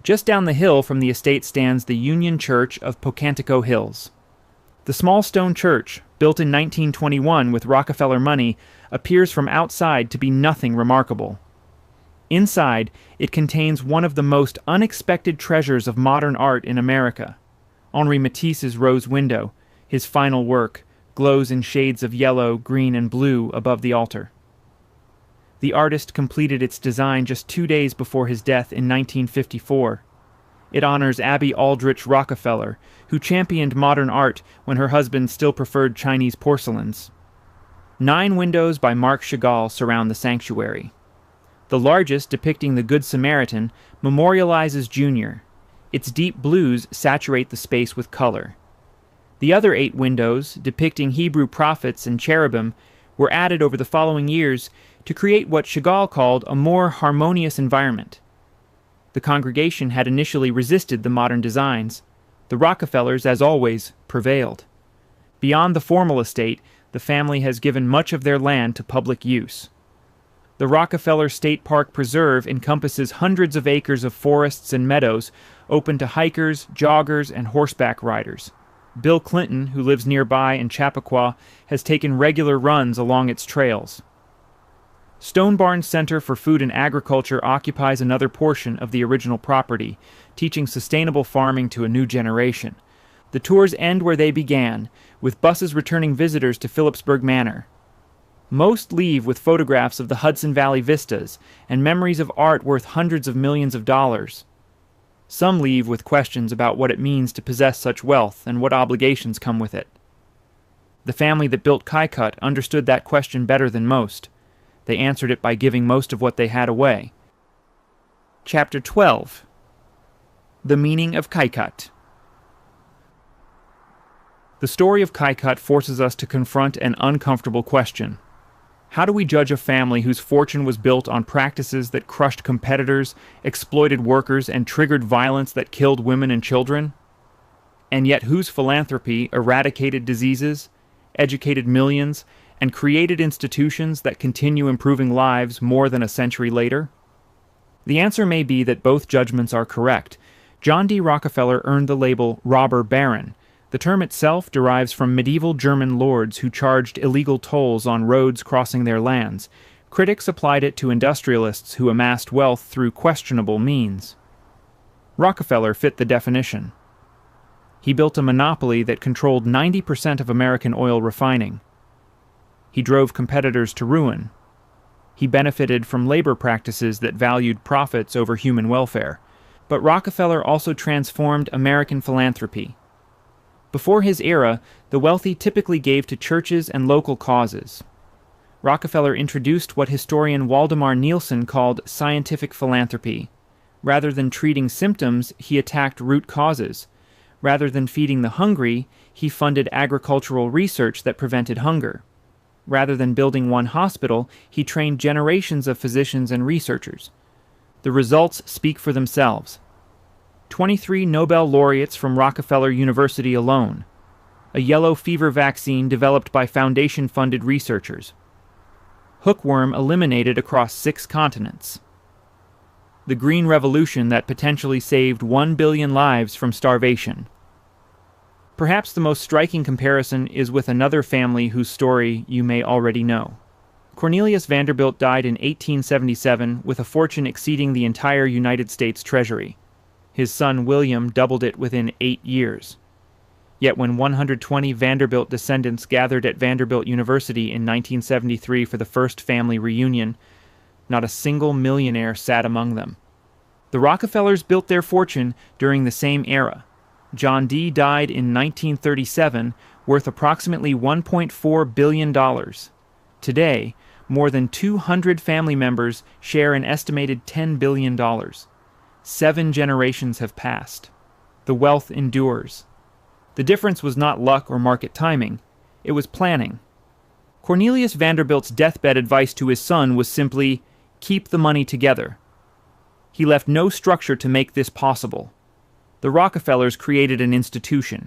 Just down the hill from the estate stands the Union Church of Pocantico Hills. The small stone church, built in 1921 with Rockefeller money, appears from outside to be nothing remarkable. Inside, it contains one of the most unexpected treasures of modern art in America. Henri Matisse's Rose Window, his final work, glows in shades of yellow, green, and blue above the altar. The artist completed its design just 2 days before his death in 1954. It honors Abby Aldrich Rockefeller, who championed modern art when her husband still preferred Chinese porcelains. 9 windows by Marc Chagall surround the sanctuary. The largest, depicting the Good Samaritan, memorializes Junior. Its deep blues saturate the space with color. The other 8 windows, depicting Hebrew prophets and cherubim, were added over the following years to create what Chagall called a more harmonious environment. The congregation had initially resisted the modern designs. The Rockefellers, as always, prevailed. Beyond the formal estate, the family has given much of their land to public use. The Rockefeller State Park Preserve encompasses hundreds of acres of forests and meadows open to hikers, joggers, and horseback riders. Bill Clinton, who lives nearby in Chappaqua, has taken regular runs along its trails. Stone Barn Center for Food and Agriculture occupies another portion of the original property, teaching sustainable farming to a new generation. The tours end where they began, with buses returning visitors to Phillipsburg Manor. Most leave with photographs of the Hudson Valley vistas and memories of art worth hundreds of millions of dollars. Some leave with questions about what it means to possess such wealth and what obligations come with it. The family that built Kykuit understood that question better than most. They answered it by giving most of what they had away. Chapter 12. The Meaning of Kykuit. The story of Kykuit forces us to confront an uncomfortable question. How do we judge a family whose fortune was built on practices that crushed competitors, exploited workers, and triggered violence that killed women and children? And yet whose philanthropy eradicated diseases, educated millions, and created institutions that continue improving lives more than a century later? The answer may be that both judgments are correct. John D. Rockefeller earned the label robber baron. The term itself derives from medieval German lords who charged illegal tolls on roads crossing their lands, Critics applied it to industrialists who amassed wealth through questionable means. Rockefeller fit the definition. He built a monopoly that controlled 90% of American oil refining. He drove competitors to ruin. He benefited from labor practices that valued profits over human welfare. But Rockefeller also transformed American philanthropy. Before his era, the wealthy typically gave to churches and local causes. Rockefeller introduced what historian Waldemar Nielsen called scientific philanthropy. Rather than treating symptoms, he attacked root causes. Rather than feeding the hungry, he funded agricultural research that prevented hunger. Rather than building one hospital, he trained generations of physicians and researchers. The results speak for themselves. 23 Nobel laureates from Rockefeller University alone. A yellow fever vaccine developed by foundation-funded researchers. Hookworm eliminated across 6 continents. The Green Revolution that potentially saved 1 billion lives from starvation. Perhaps the most striking comparison is with another family whose story you may already know. Cornelius Vanderbilt died in 1877 with a fortune exceeding the entire United States Treasury. His son William doubled it within 8 years. Yet when 120 Vanderbilt descendants gathered at Vanderbilt University in 1973 for the first family reunion, not a single millionaire sat among them. The Rockefellers built their fortune during the same era. John D. died in 1937, worth approximately $1.4 billion. Today, more than 200 family members share an estimated $10 billion. 7 generations have passed. The wealth endures. The difference was not luck or market timing. It was planning. Cornelius Vanderbilt's deathbed advice to his son was simply, keep the money together. He left no structure to make this possible. The Rockefellers created an institution.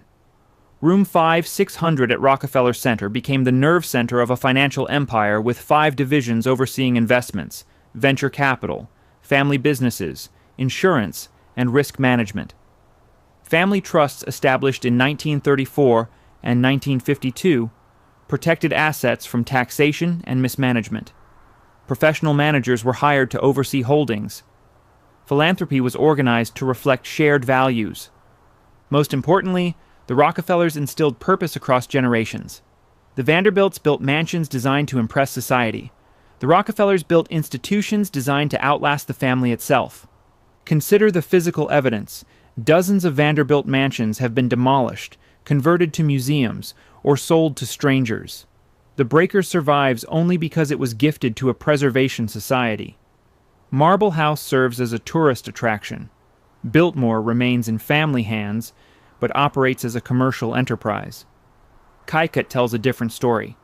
Room 5600 at Rockefeller Center became the nerve center of a financial empire with 5 divisions overseeing investments, venture capital, family businesses, insurance, and risk management. Family trusts established in 1934 and 1952 protected assets from taxation and mismanagement. Professional managers were hired to oversee holdings. Philanthropy was organized to reflect shared values. Most importantly, the Rockefellers instilled purpose across generations. The Vanderbilts built mansions designed to impress society. The Rockefellers built institutions designed to outlast the family itself. Consider the physical evidence. Dozens of Vanderbilt mansions have been demolished, converted to museums, or sold to strangers. The breaker survives only because it was gifted to a preservation society. Marble House serves as a tourist attraction. Biltmore remains in family hands, but operates as a commercial enterprise. Kykuit tells a different story.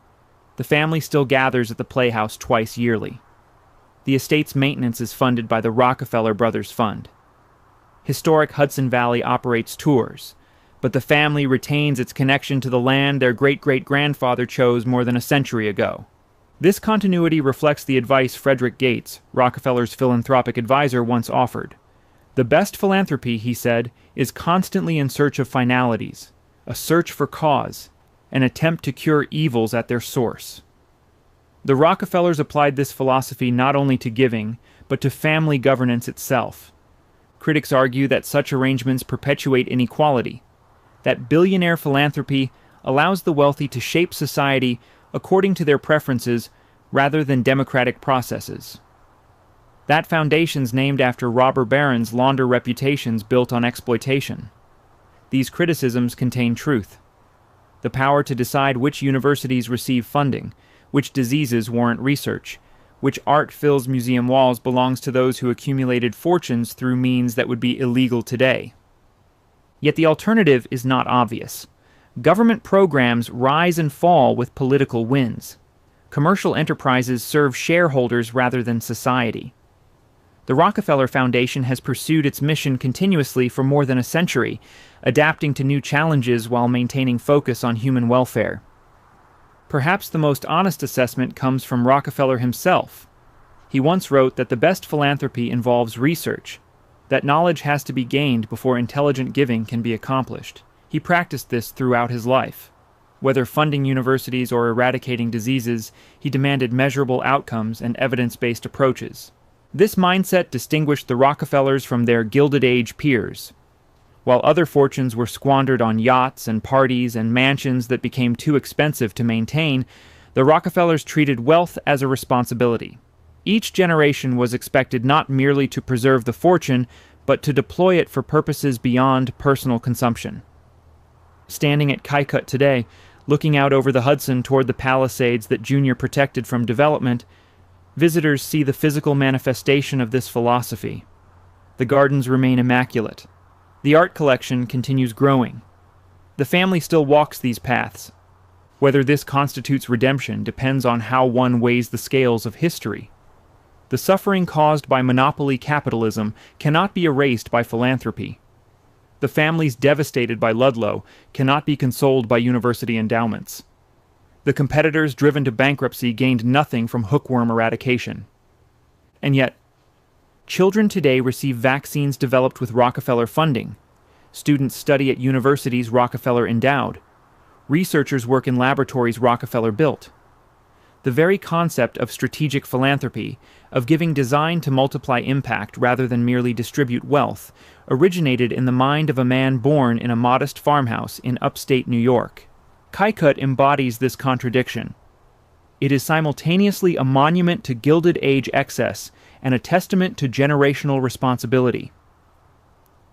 The family still gathers at the Playhouse twice yearly. The estate's maintenance is funded by the Rockefeller Brothers Fund. Historic Hudson Valley operates tours, but the family retains its connection to the land their great-great-grandfather chose more than a century ago. This continuity reflects the advice Frederick Gates, Rockefeller's philanthropic advisor, once offered. The best philanthropy, he said, is constantly in search of finalities, a search for cause, an attempt to cure evils at their source. The Rockefellers applied this philosophy not only to giving, but to family governance itself. Critics argue that such arrangements perpetuate inequality, that billionaire philanthropy allows the wealthy to shape society according to their preferences rather than democratic processes. That foundation's named after robber barons launder reputations built on exploitation. These criticisms contain truth. The power to decide which universities receive funding, which diseases warrant research, which art fills museum walls belongs to those who accumulated fortunes through means that would be illegal today. Yet the alternative is not obvious. Government programs rise and fall with political winds. Commercial enterprises serve shareholders rather than society. The Rockefeller Foundation has pursued its mission continuously for more than a century, adapting to new challenges while maintaining focus on human welfare. Perhaps the most honest assessment comes from Rockefeller himself. He once wrote that the best philanthropy involves research, that knowledge has to be gained before intelligent giving can be accomplished. He practiced this throughout his life. Whether funding universities or eradicating diseases, he demanded measurable outcomes and evidence-based approaches. This mindset distinguished the Rockefellers from their Gilded Age peers. While other fortunes were squandered on yachts and parties and mansions that became too expensive to maintain, the Rockefellers treated wealth as a responsibility. Each generation was expected not merely to preserve the fortune, but to deploy it for purposes beyond personal consumption. Standing at Kykuit today, looking out over the Hudson toward the Palisades that Junior protected from development, visitors see the physical manifestation of this philosophy. The gardens remain immaculate. The art collection continues growing. The family still walks these paths. Whether this constitutes redemption depends on how one weighs the scales of history. The suffering caused by monopoly capitalism cannot be erased by philanthropy. The families devastated by Ludlow cannot be consoled by university endowments. The competitors driven to bankruptcy gained nothing from hookworm eradication. And yet, children today receive vaccines developed with Rockefeller funding. Students study at universities Rockefeller endowed. Researchers work in laboratories Rockefeller built. The very concept of strategic philanthropy, of giving designed to multiply impact rather than merely distribute wealth, originated in the mind of a man born in a modest farmhouse in upstate New York. Kykuit embodies this contradiction. It is simultaneously a monument to Gilded Age excess and a testament to generational responsibility.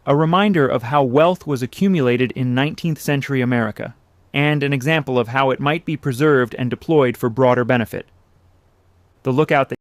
A reminder of how wealth was accumulated in 19th century America, and an example of how it might be preserved and deployed for broader benefit. The lookout that